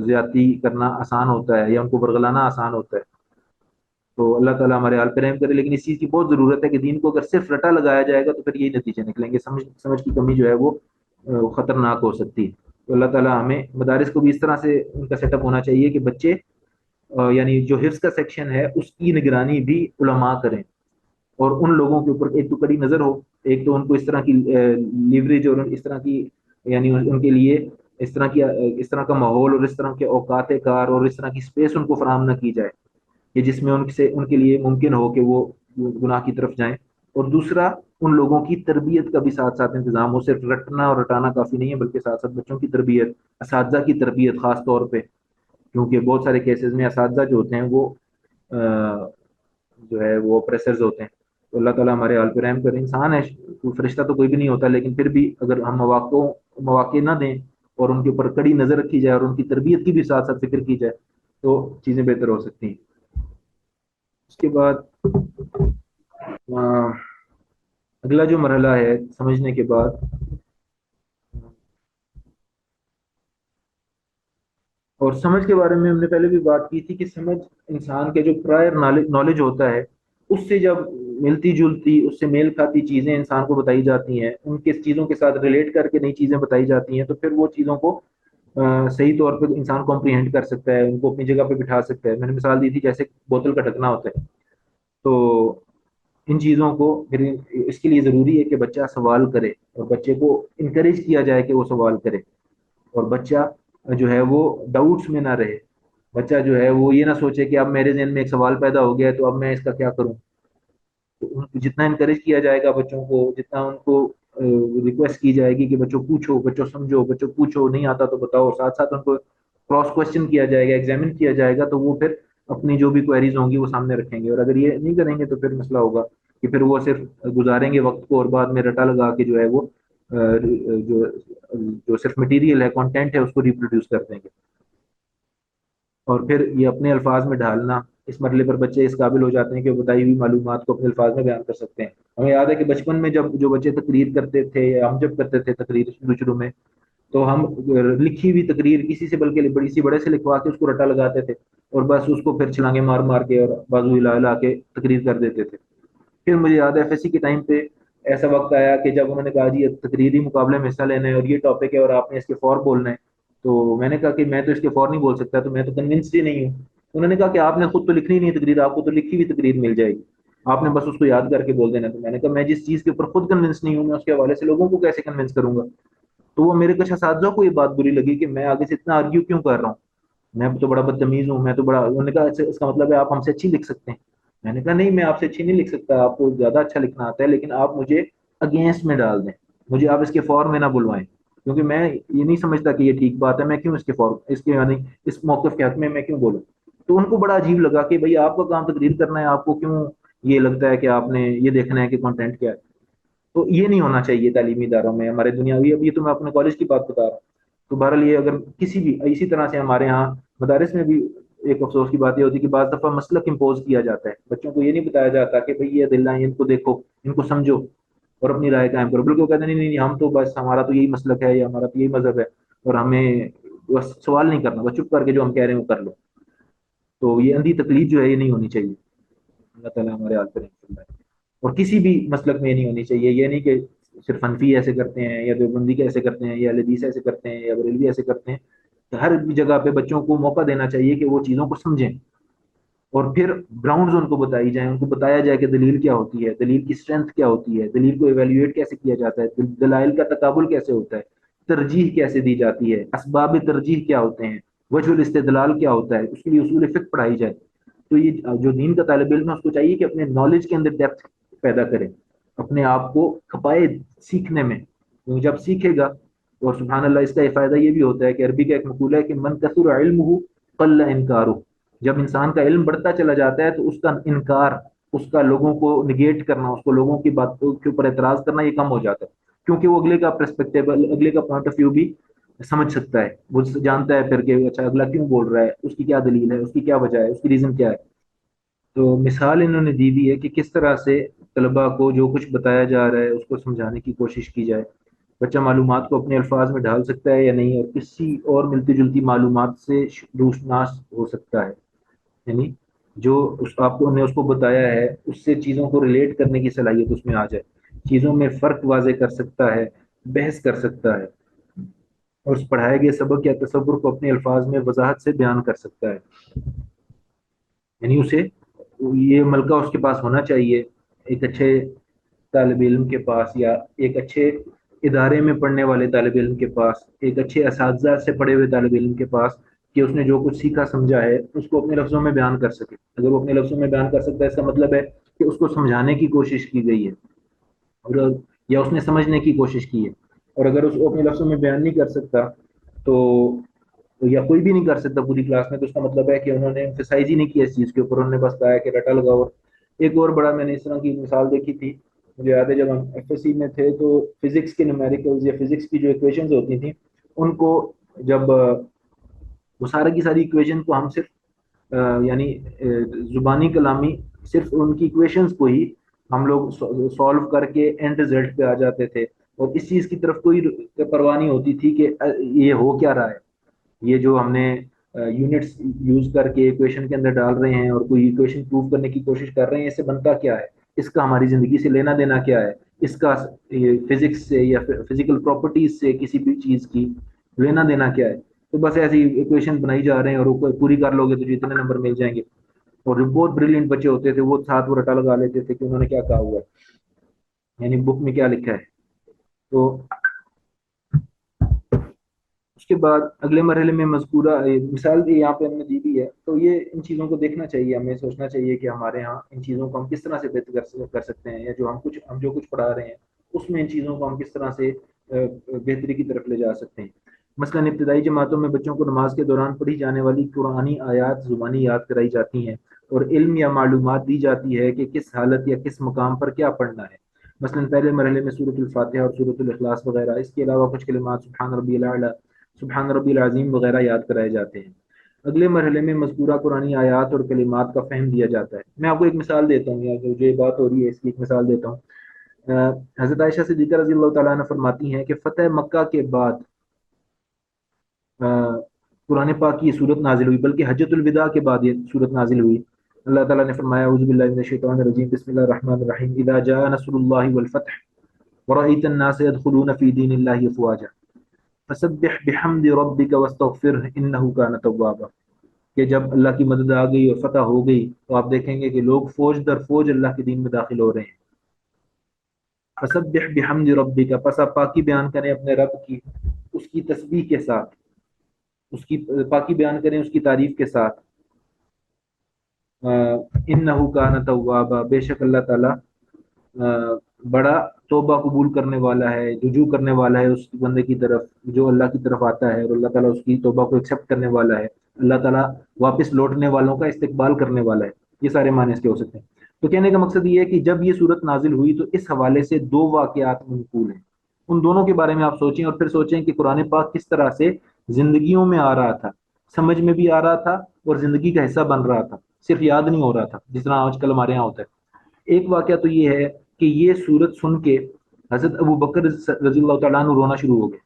زیادتی کرنا آسان ہوتا ہے یا ان کو برگلانا آسان ہوتا ہے. تو اللہ تعالیٰ ہمارے حال پہ رحم کرے. لیکن اس چیز کی بہت ضرورت ہے کہ دین کو اگر صرف رٹا لگایا جائے گا تو پھر یہی نتیجے نکلیں گے، سمجھ کی کمی جو ہے وہ خطرناک ہو سکتی ہے. تو اللہ تعالیٰ ہمیں مدارس کو بھی اس طرح سے ان کا سیٹ اپ ہونا چاہیے کہ بچے یعنی جو حفظ کا سیکشن ہے اس کی نگرانی بھی علماء کریں، اور ان لوگوں کے اوپر ایک تو کڑی نظر ہو. ایک تو ان کو اس طرح کی لیوریج اور اس طرح کی یعنی ان کے لیے اس طرح کا ماحول اور اس طرح کے اوقات کار اور اس طرح کی اسپیس ان کو فراہم نہ کی جائے کہ جس میں ان کے لیے ممکن ہو کہ وہ گناہ کی طرف جائیں. اور دوسرا، ان لوگوں کی تربیت کا بھی ساتھ ساتھ انتظام ہو. صرف رٹنا اور رٹانا کافی نہیں ہے، بلکہ ساتھ ساتھ بچوں کی تربیت، اساتذہ کی تربیت خاص طور پہ، کیونکہ بہت سارے کیسز میں اساتذہ جو ہوتے ہیں وہ جو ہے وہ پریسرز ہوتے ہیں. تو اللہ تعالیٰ ہمارے حال پہ رحم کرے. انسان ہے، فرشتہ تو کوئی بھی نہیں ہوتا، لیکن پھر بھی اگر ہم مواقع نہ دیں اور ان کے اوپر کڑی نظر رکھی جائے اور ان کی تربیت کی بھی ساتھ ساتھ فکر کی جائے تو چیزیں بہتر ہو سکتی ہیں. اس کے بعد اگلا جو مرحلہ ہے سمجھنے کے بعد، اور سمجھ کے بارے میں ہم نے پہلے بھی بات کی تھی کہ سمجھ انسان کے جو پرائر نالج ہوتا ہے اس سے جب ملتی جلتی، اس سے میل کھاتی چیزیں انسان کو بتائی جاتی ہیں، ان کے چیزوں کے ساتھ ریلیٹ کر کے نئی چیزیں بتائی جاتی ہیں، تو پھر وہ چیزوں کو صحیح طور پہ انسان کمپریہینڈ کر سکتا ہے، ان کو اپنی جگہ پہ بٹھا سکتا ہے. میں نے مثال دی تھی جیسے بوتل کا ڈھکنا ہوتا ہے. تو ان چیزوں کو پھر اس کے لیے ضروری ہے کہ بچہ سوال کرے اور بچے کو انکریج کیا جائے کہ وہ سوال کرے، اور بچہ جو ہے وہ ڈاؤٹس میں نہ رہے. بچہ جو ہے وہ یہ نہ سوچے کہ اب میرے ذہن میں ایک سوال پیدا ہو گیا ہے تو اب میں اس کا کیا کروں. تو جتنا انکریج کیا جائے گا بچوں کو، جتنا ان کو ریکویسٹ کی جائے گی کہ بچوں پوچھو، بچوں سمجھو، بچوں پوچھو، نہیں آتا تو بتاؤ، ساتھ ساتھ ان کو کراس کوشچن کیا جائے گا، ایگزامن کیا جائے گا، تو وہ پھر اپنی جو بھی کوئریز ہوں گی وہ سامنے رکھیں گے. اور اگر یہ نہیں کریں گے تو پھر مسئلہ ہوگا کہ پھر وہ صرف گزاریں گے وقت کو اور بعد میں رٹا لگا کے جو ہے وہ جو جو صرف مٹیریل ہے، کانٹینٹ ہے، اس کو ریپروڈیوس کر دیں گے. اور پھر یہ اپنے الفاظ میں ڈھالنا، اس مرحلے پر بچے اس قابل ہو جاتے ہیں کہ وہ بتائی ہوئی معلومات کو اپنے الفاظ میں بیان کر سکتے ہیں. ہمیں یاد ہے کہ بچپن میں جب جو بچے تقریر کرتے تھے یا ہم جب کرتے تھے تقریر شروع میں، تو ہم لکھی ہوئی تقریر کسی سے بلکہ بڑے سے لکھوا کے اس کو رٹا لگاتے تھے اور بس اس کو پھر چھلانگے مار مار کے اور بازو ہلا ہلا کے تقریر کر دیتے تھے. پھر مجھے یاد ہے FSC کے ٹائم پہ ایسا وقت آیا کہ جب انہوں نے کہا جی تقریری مقابلے میں حصہ لینا ہے اور یہ ٹاپک ہے اور آپ نے اس کے فور بولنا ہے، تو میں نے کہا کہ میں تو اس کے فور نہیں بول سکتا، تو میں تو کنونسڈ ہی نہیں ہوں. انہوں نے کہا کہ آپ نے خود تو لکھنی نہیں تقریر، آپ کو تو لکھی ہوئی تقریر مل جائے گی، آپ نے بس اس کو یاد کر کے بول دینا. تو میں نے کہا میں جس چیز کے اوپر خود کنونس نہیں ہوں میں اس کے حوالے سے لوگوں کو کیسے کنونس کروں گا. تو وہ میرے کچھ اساتذہ کو یہ بات بری لگی کہ میں آگے سے اتنا آرگیو کیوں کر رہا ہوں، میں تو بڑا بدتمیز ہوں، میں تو بڑا. انہوں نے کہا اس کا مطلب ہے آپ ہم سے اچھی لکھ سکتے ہیں. میں نے کہا نہیں، میں آپ سے اچھی نہیں لکھ سکتا، آپ کو زیادہ اچھا لکھنا آتا ہے، لیکن آپ مجھے اگینسٹ میں ڈال دیں، مجھے آپ اس کے فور میں نہ بلوائیں، کیونکہ میں یہ نہیں سمجھتا کہ یہ ٹھیک بات ہے. میں کیوں اس کے فور اس کے یعنی اس موقف کے حق میں کیوں بولوں. تو ان کو بڑا عجیب لگا کہ بھائی آپ کا کام تقریر کرنا ہے، آپ کو کیوں یہ لگتا ہے کہ آپ نے یہ دیکھنا ہے کہ کنٹینٹ کیا ہے. تو یہ نہیں ہونا چاہیے تعلیمی اداروں میں ہمارے دنیاوی. اب یہ تو میں اپنے کالج کی بات بتا رہا ہوں. تو بہرحال یہ اگر کسی بھی اسی طرح سے ہمارے ہاں مدارس میں بھی ایک افسوس کی بات یہ ہوتی ہے کہ بعض دفعہ مسلک امپوز کیا جاتا ہے، بچوں کو یہ نہیں بتایا جاتا کہ بھئی یہ دلّہ ان کو دیکھو، ان کو سمجھو اور اپنی رائے قائم کرو، بلکہ وہ کہتے ہیں نہیں نہیں ہم تو بس ہمارا تو یہی مسلک ہے یا ہمارا تو یہی مذہب ہے اور ہمیں بس سوال نہیں کرنا، بس چپ کر کے جو ہم کہہ رہے ہیں وہ کر لو. تو یہ اندھی تقلید جو ہے یہ نہیں ہونی چاہیے. اللہ تعالیٰ ہمارے حال پر رحم فرمائے. اور کسی بھی مسلک میں نہیں ہونی چاہیے. یہ نہیں کہ صرف حنفی ایسے کرتے ہیں یا دیوبندی کے ایسے کرتے ہیں یا اہل حدیث ایسے کرتے ہیں یا بریلوی ایسے کرتے ہیں. ہر جگہ پہ بچوں کو موقع دینا چاہیے کہ وہ چیزوں کو سمجھیں، اور پھر گراؤنڈز ان کو بتائی جائیں، ان کو بتایا جائے کہ دلیل کیا ہوتی ہے، دلیل کی اسٹرینتھ کیا ہوتی ہے، دلیل کو ایویلیویٹ کیسے کیا جاتا ہے، دلائل کا تقابل کیسے ہوتا ہے، ترجیح کیسے دی جاتی ہے، اسباب ترجیح کیا ہوتے ہیں، وجہ الاستدلال کیا ہوتا ہے، اس کے لیے اصول فقہ پڑھائی جائے. تو یہ جو دین کا طالب علم ہے اس کو چاہیے کہ اپنے نالج کے اندر ڈیپتھ پیدا کرے، اپنے آپ کو کھپائے سیکھنے میں. کیونکہ جب سیکھے گا، اور سبحان اللہ اس کا فائدہ یہ بھی ہوتا ہے کہ عربی کا ایک مقولہ ہے کہ من کثر علمہ قل انکارہ. جب انسان کا علم بڑھتا چلا جاتا ہے تو اس کا انکار، اس کا لوگوں کو نگیٹ کرنا، اس کو لوگوں کی باتوں کے اوپر اعتراض کرنا یہ کم ہو جاتا ہے، کیونکہ وہ اگلے کا پرسپیکٹیو، اگلے کا پوائنٹ آف ویو بھی سمجھ سکتا ہے. وہ جانتا ہے پھر کہ اچھا اگلا کیوں بول رہا ہے، اس کی کیا دلیل ہے، اس کی کیا وجہ ہے، اس کی ریزن کیا ہے. تو مثال انہوں نے دی بھی ہے کہ کس طرح سے طلباء کو جو کچھ بتایا جا رہا ہے اس کو سمجھانے کی کوشش کی جائے. بچہ معلومات کو اپنے الفاظ میں ڈھال سکتا ہے یا نہیں، اور کسی اور ملتی جلتی معلومات سے روشناس ہو سکتا ہے. یعنی جو آپ کو نے اس کو بتایا ہے اس سے چیزوں کو ریلیٹ کرنے کی صلاحیت اس میں آ جائے، چیزوں میں فرق واضح کر سکتا ہے، بحث کر سکتا ہے، اور اس پڑھائے گئے سبق یا تصور کو اپنے الفاظ میں وضاحت سے بیان کر سکتا ہے. یعنی اسے یہ ملکہ اس کے پاس ہونا چاہیے، ایک اچھے طالب علم کے پاس، یا ایک اچھے ادارے میں پڑھنے والے طالب علم کے پاس، ایک اچھے اساتذہ سے پڑھے ہوئے طالب علم کے پاس، کہ اس نے جو کچھ سیکھا سمجھا ہے اس کو اپنے لفظوں میں بیان کر سکے. اگر وہ اپنے لفظوں میں بیان کر سکتا ہے اس کا مطلب ہے کہ اس کو سمجھانے کی کوشش کی گئی ہے، اور یا اس نے سمجھنے کی کوشش کی ہے. اور اگر اس کو اپنے لفظوں میں بیان نہیں کر سکتا تو، یا کوئی بھی نہیں کر سکتا پوری کلاس میں، تو اس کا مطلب ہے کہ انہوں نے emphasize ہی نہیں کیا اس چیز کے اوپر، انہوں نے بس کہا ہے کہ رٹا لگاؤ. ایک اور بڑا میں نے اس طرح کی مثال دیکھی تھی، مجھے یاد ہے جب ہم ایف ایس سی میں تھے تو فزکس کے نیومیریکلز یا فزکس کی جو ایکویشنز ہوتی تھیں ان کو جب وہ سارے کی ساری ایکویشن کو ہم صرف یعنی زبانی کلامی صرف ان کی ایکویشنز کو ہی ہم لوگ سولو کر کے اینڈ رزلٹ پہ آ جاتے تھے، اور اس چیز کی طرف کوئی پرواہ نہیں ہوتی تھی کہ یہ ہو کیا رہا ہے، یہ جو ہم نے یونٹس یوز کر کے ایکویشن کے اندر ڈال رہے ہیں اور کوئی ایکویشن پروف کرنے کی کوشش کر رہے ہیں، اس سے بنتا کیا ہے، اس کا ہماری زندگی سے لینا دینا کیا ہے، اس کا فزکس سے یا فزیکل پراپرٹیز سے کسی بھی چیز کی لینا دینا کیا ہے. تو بس ایسی ایکویشن بنائی جا رہے ہیں، اور وہ پوری کر لو گے تو جتنے نمبر مل جائیں گے. اور جو بہت بریلینٹ بچے ہوتے تھے وہ ساتھ وہ رٹا لگا لیتے تھے کہ انہوں نے کیا کہا ہوا ہے، یعنی بک میں کیا لکھا ہے. تو اس کے بعد اگلے مرحلے میں مذکورہ مثال بھی یہاں پہ ہم نے دی بھی ہے. تو یہ ان چیزوں کو دیکھنا چاہیے، ہمیں سوچنا چاہیے کہ ہمارے ہاں ان چیزوں کو ہم کس طرح سے بہتر کر سکتے ہیں، یا جو ہم جو کچھ پڑھا رہے ہیں اس میں ان چیزوں کو ہم کس طرح سے بہتری کی طرف لے جا سکتے ہیں. مثلا ابتدائی جماعتوں میں بچوں کو نماز کے دوران پڑھی جانے والی قرآنی آیات زبانی یاد کرائی جاتی ہیں، اور علم یا معلومات دی جاتی ہے کہ کس حالت یا کس مقام پر کیا پڑھنا ہے. مثلا پہلے مرحلے میں سورۃ الفاتحہ اور سورۃ الاخلاص وغیرہ، اس کے علاوہ کچھ کلمات سبحان ربی الاعلیٰ، سبحان ربی العظیم وغیرہ یاد کرائے جاتے ہیں. اگلے مرحلے میں مذکورہ قرآنی آیات اور کلمات کا فہم دیا جاتا ہے. میں آپ کو ایک مثال دیتا ہوں، یا جو یہ بات ہو رہی ہے اس کی ایک مثال دیتا ہوں. حضرت عائشہ صدیقہ رضی اللہ تعالیٰ عنہ فرماتی ہیں کہ فتح مکہ کے بعد قرآن پاک کی یہ صورت نازل ہوئی، بلکہ حجۃ الوداع کے بعد یہ صورت نازل ہوئی. اللہ تعالیٰ نے فرمایا اعوذ باللہ من الشیطان الرجیم بسم اللہ الرحمن الرحیم اذا جاء نصر اللہ والفتح ورأيت الناس يدخلون في دين الله افواجا فسبح بحمد ربك واستغفره انه كان توابا. کہ جب اللہ کی مدد آ گئی اور فتح ہو گئی تو آپ دیکھیں گے کہ لوگ فوج در فوج اللہ کے دین میں داخل ہو رہے ہیں. فسبح بحمد ربک، پس آپ پاکی بیان کریں اپنے رب کی، اس کی تسبیح کے ساتھ، اس کی پاکی بیان کریں اس کی تعریف کے ساتھ. انہ کان توابا، بے شک اللہ تعالیٰ بڑا توبہ قبول کرنے والا ہے، رجوع کرنے والا ہے اس بندے کی طرف جو اللہ کی طرف آتا ہے، اور اللہ تعالیٰ اس کی توبہ کو ایکسیپٹ کرنے والا ہے. اللہ تعالیٰ واپس لوٹنے والوں کا استقبال کرنے والا ہے. یہ سارے معنی اس کے ہو سکتے ہیں. تو کہنے کا مقصد یہ ہے کہ جب یہ صورت نازل ہوئی تو اس حوالے سے دو واقعات منقول ہیں، ان دونوں کے بارے میں آپ سوچیں، اور پھر سوچیں کہ قرآن پاک کس طرح سے زندگیوں میں آ رہا تھا، سمجھ میں بھی آ رہا تھا اور زندگی کا حصہ بن رہا تھا، صرف یاد نہیں ہو رہا تھا جس طرح آج کل ہمارے یہاں ہوتا ہے. ایک واقعہ تو یہ ہے کہ یہ صورت سن کے حضرت ابو بکر رضی اللہ تعالیٰ عنہ رونا شروع ہو گئے.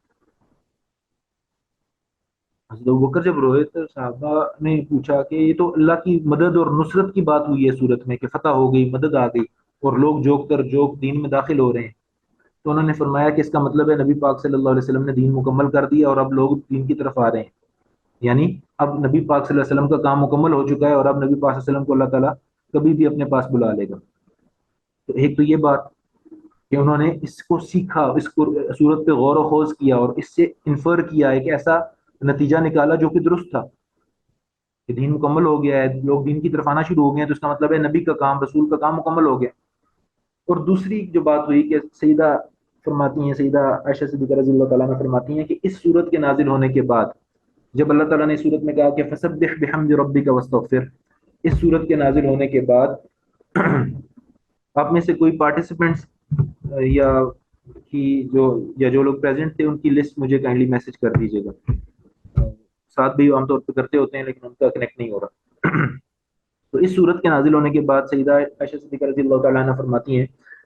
حضرت ابو بکر جب روئے تو صحابہ نے پوچھا کہ یہ تو اللہ کی مدد اور نصرت کی بات ہوئی ہے صورت میں، کہ فتح ہو گئی، مدد آ گئی، اور لوگ جوک دین میں داخل ہو رہے ہیں، تو انہوں نے فرمایا کہ اس کا مطلب ہے نبی پاک صلی اللہ علیہ وسلم نے دین مکمل کر دیا اور اب لوگ دین کی طرف آ رہے ہیں، یعنی اب نبی پاک صلی اللہ علیہ وسلم کا کام مکمل ہو چکا ہے اور اب نبی پاک صلی اللہ علیہ وسلم کو اللہ تعالیٰ کبھی بھی اپنے پاس بلا لے گا۔ تو ایک تو یہ بات کہ انہوں نے اس کو سیکھا، اس کو صورت پہ غور و خوض کیا اور اس سے انفر کیا ہے کہ ایسا نتیجہ نکالا جو کہ درست تھا کہ دین مکمل ہو گیا ہے، لوگ دین کی طرف آنا شروع ہو گئے ہیں، تو اس کا مطلب ہے نبی کا کام، رسول کا کام مکمل ہو گیا۔ اور دوسری جو بات ہوئی کہ سیدہ فرماتی ہیں، سیدہ عائشہ صدیقہ رضی اللہ تعالیٰ عنہ فرماتی ہیں کہ اس صورت کے نازل ہونے کے بعد جب اللہ تعالیٰ نے اس صورت میں کہا کہ فسبح بحمد ربک واستغفر، اس صورت کے نازل ہونے کے بعد آپ میں سے کوئی پارٹیسپینٹس یا جو لوگ پریزنٹ تھے ان کی لسٹ مجھے کائنڈلی میسج کر دیجیے گا، ساتھ بھی عام طور پہ کرتے ہوتے ہیں لیکن ان کا کنیکٹ نہیں ہو رہا۔ تو اس صورت کے نازل ہونے کے بعد سیدہ عائشہ صدیقہ رضی اللہ تعالیٰ عنہ فرماتی ہیں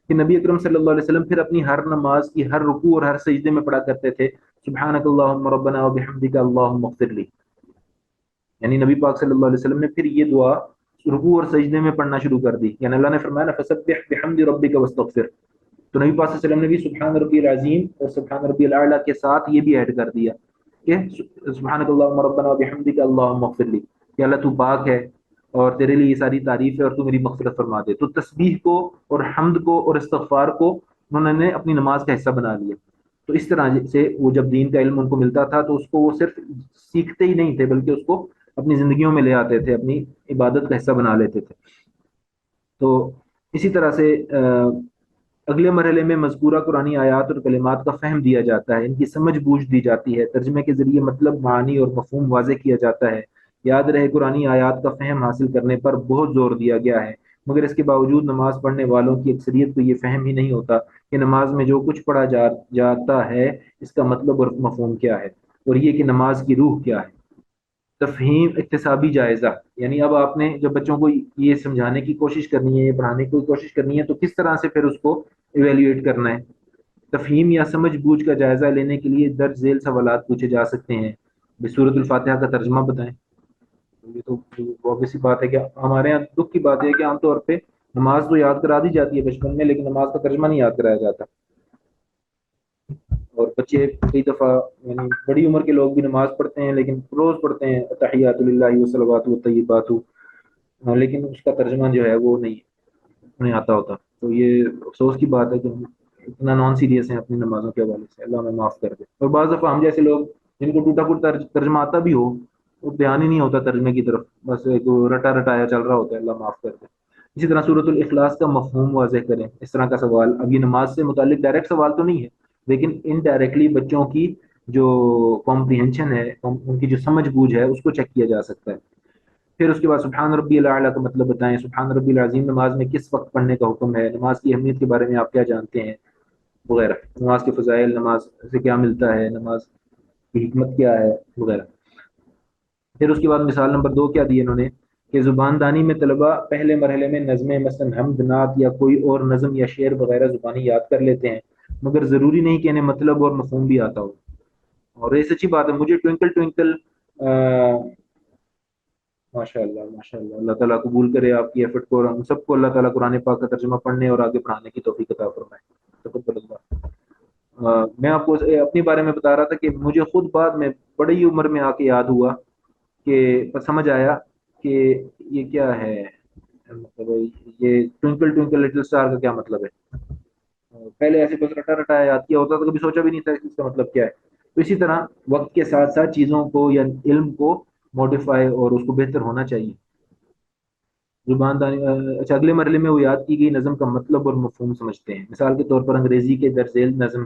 کہ نبی اکرم صلی اللہ علیہ وسلم پھر اپنی ہر نماز کی ہر رکوع اور ہر سجدے میں پڑھا کرتے تھے سبحانک اللہم ربنا وبحمدک اللہم اغفر لی، یعنی نبی پاک صلی اللہ علیہ وسلم نے پھر یہ دعا رکوع اور سجدے میں پڑھنا شروع کر دی، یعنی اللہ نے فرمایا نا فسبح بحمد ربک واستغفر، تو نبی پاک صلی اللہ علیہ وسلم نے بھی سبحان ربی العظیم اور سبحان ربی الاعلیٰ کے ساتھ یہ بھی ایڈ کر دیا کہ سبحانک اللہم ربنا وبحمدک اللہم اغفر لی، کہ اللہ تو پاک ہے اور تیرے لیے یہ ساری تعریف ہے اور تو میری مغفرت فرما دے۔ تو تسبیح کو اور حمد کو اور استغفار کو انہوں نے اپنی نماز کا حصہ بنا لیا۔ تو اس طرح سے وہ جب دین کا علم ان کو ملتا تھا تو اس کو وہ صرف سیکھتے ہی نہیں تھے بلکہ اس کو اپنی زندگیوں میں لے آتے تھے، اپنی عبادت کا حصہ بنا لیتے تھے۔ تو اسی طرح سے اگلے مرحلے میں مذکورہ قرآنی آیات اور کلمات کا فہم دیا جاتا ہے، ان کی سمجھ بوجھ دی جاتی ہے، ترجمے کے ذریعے مطلب، معانی اور مفہوم واضح کیا جاتا ہے۔ یاد رہے قرآنی آیات کا فہم حاصل کرنے پر بہت زور دیا گیا ہے، مگر اس کے باوجود نماز پڑھنے والوں کی اکثریت کو یہ فہم ہی نہیں ہوتا کہ نماز میں جو کچھ پڑھا جاتا ہے اس کا مطلب اور مفہوم کیا ہے، اور یہ کہ نماز کی روح کیا ہے۔ تفہیم اکتسابی جائزہ، یعنی اب آپ نے جب بچوں کو یہ سمجھانے کی کوشش کرنی ہے، یہ پڑھانے کی کوشش کرنی ہے، تو کس طرح سے پھر اس کو ایویلیویٹ کرنا ہے۔ تفہیم یا سمجھ بوجھ کا جائزہ لینے کے لیے درج ذیل سوالات پوچھے جا سکتے ہیں۔ بسورۃ الفاتحہ کا ترجمہ بتائیں۔ یہ تو obvious سی بات ہے کہ ہمارے یہاں دکھ کی بات ہے کہ عام طور پہ نماز تو یاد کرا دی جاتی ہے بچپن میں، لیکن نماز کا ترجمہ نہیں یاد کرایا جاتا، اور بچے کئی دفعہ یعنی بڑی عمر کے لوگ بھی نماز پڑھتے ہیں لیکن روز پڑھتے ہیں تحیات للہ وصلوات والطیبات، لیکن اس کا ترجمہ جو ہے وہ نہیں آتا ہوتا۔ تو یہ افسوس کی بات ہے کہ ہم اتنا نان سیریس ہیں اپنی نمازوں کے حوالے سے، اللہ ہمیں معاف کر دے۔ اور بعض دفعہ ہم جیسے لوگ جن کو ٹوٹا پھوٹا ترجمہ آتا بھی ہو، وہ دھیان ہی نہیں ہوتا ترجمے کی طرف، بس ایک رٹا رٹایا چل رہا ہوتا ہے، اللہ معاف کر دے۔ اسی طرح سورۃ الاخلاص کا مفہوم واضح کریں، اس طرح کا سوال اب یہ نماز سے متعلق ڈائریکٹ سوال تو نہیں ہے، لیکن انڈائریکٹلی بچوں کی جو کمپریہنشن ہے، ان کی جو سمجھ بوجھ ہے، اس کو چیک کیا جا سکتا ہے۔ پھر اس کے بعد سبحان ربی الاعلیٰ کا مطلب بتائیں، سبحان ربی العظیم نماز میں کس وقت پڑھنے کا حکم ہے، نماز کی اہمیت کے بارے میں آپ کیا جانتے ہیں، وغیرہ، نماز کے فضائل، نماز سے کیا ملتا ہے، نماز کی حکمت کیا ہے، وغیرہ۔ پھر اس کے بعد مثال نمبر 2 کیا دی انہوں نے کہ زبان دانی میں طلبہ پہلے مرحلے میں نظمیں مثلا حمد، نعت یا کوئی اور نظم یا شعر وغیرہ زبانی یاد کر لیتے ہیں، مگر ضروری نہیں کہ انہیں مطلب اور مفہوم بھی آتا ہو۔ اور یہ سچی بات ہے، مجھے ٹوئنکل ٹوئنکل ماشاء اللہ ماشاء اللہ، اللہ تعالیٰ قبول کرے آپ کی ایفرٹ کو، اور ہم سب کو اللہ تعالیٰ قرآن پاک کا ترجمہ پڑھنے اور آگے پڑھانے کی توفیق عطا فرمائے، تقبل اللہ۔ میں آپ کو اپنے بارے میں بتا رہا تھا کہ مجھے خود بعد میں بڑی عمر میں آ کے یاد ہوا کہ سمجھ آیا کہ یہ کیا ہے، مطلب یہ ٹوئنکل ٹوئنکل لٹل اسٹار کا کیا مطلب ہے۔ پہلے ایسے بس رٹا رٹا یاد کیا ہوتا تو کبھی سوچا بھی نہیں تھا کہ اس کا مطلب کیا ہے۔ تو اسی طرح وقت کے ساتھ ساتھ چیزوں کو یا علم کو موڈیفائی اور اس کو بہتر ہونا چاہیے۔ زبان دانی، اچھا اگلے مرحلے میں وہ یاد کی گئی نظم کا مطلب اور مفہوم سمجھتے ہیں۔ مثال کے طور پر انگریزی کے درج ذیل نظم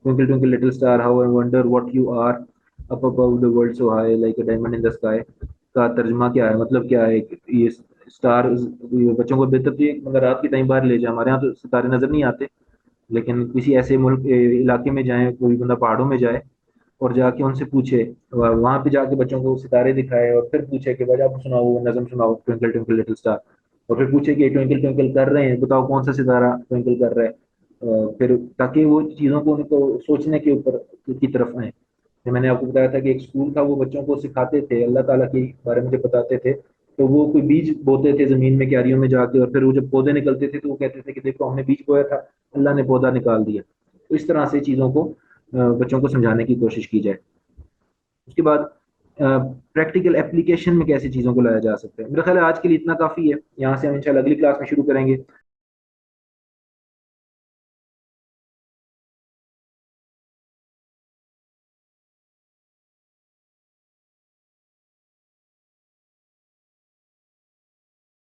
twinkle twinkle little star how I wonder what you are up above the world so high like a diamond in the sky کا ترجمہ کیا ہے، مطلب کیا ہے۔ یہ اسٹار بچوں کو بہتر تو یہ مگر رات کی ٹائم باہر لے جائیں، ہمارے یہاں تو ستارے نظر نہیں آتے، لیکن کسی ایسے ملک علاقے میں جائیں، کوئی بندہ پہاڑوں میں جائے اور جا کے ان سے پوچھے، وہاں پہ جا کے بچوں کو ستارے دکھائے اور پھر پوچھے کہ بھائی آپ سناؤ نظم سناؤ ٹوئنکل ٹوئنکل لٹل اسٹار، اور پھر پوچھے کہ ٹوئنکل ٹوئنکل کر رہے ہیں، بتاؤ کون سا ستارہ ٹوئنکل کر رہا ہے، پھر تاکہ وہ چیزوں کو ان کو سوچنے کے اوپر کی طرف آئیں۔ میں نے آپ کو بتایا تھا کہ ایک اسکول تھا، وہ بچوں کو سکھاتے تھے، اللہ تعالیٰ کے بارے میں جو بتاتے تھے تو وہ کوئی بیج بوتے تھے زمین میں کیاریوں میں جا کے، اور پھر وہ جب پودے نکلتے تھے تو وہ کہتے تھے کہ دیکھو ہم نے بیج بویا تھا، اللہ نے پودا نکال دیا. تو اس طرح سے چیزوں کو بچوں کو سمجھانے کی کوشش کی جائے. اس کے بعد پریکٹیکل اپلیکیشن میں کیسے چیزوں کو لایا جا سکتا ہے. میرا خیال ہے آج کے لیے اتنا کافی ہے. یہاں سے ہم انشاءاللہ اگلی کلاس میں شروع کریں گے.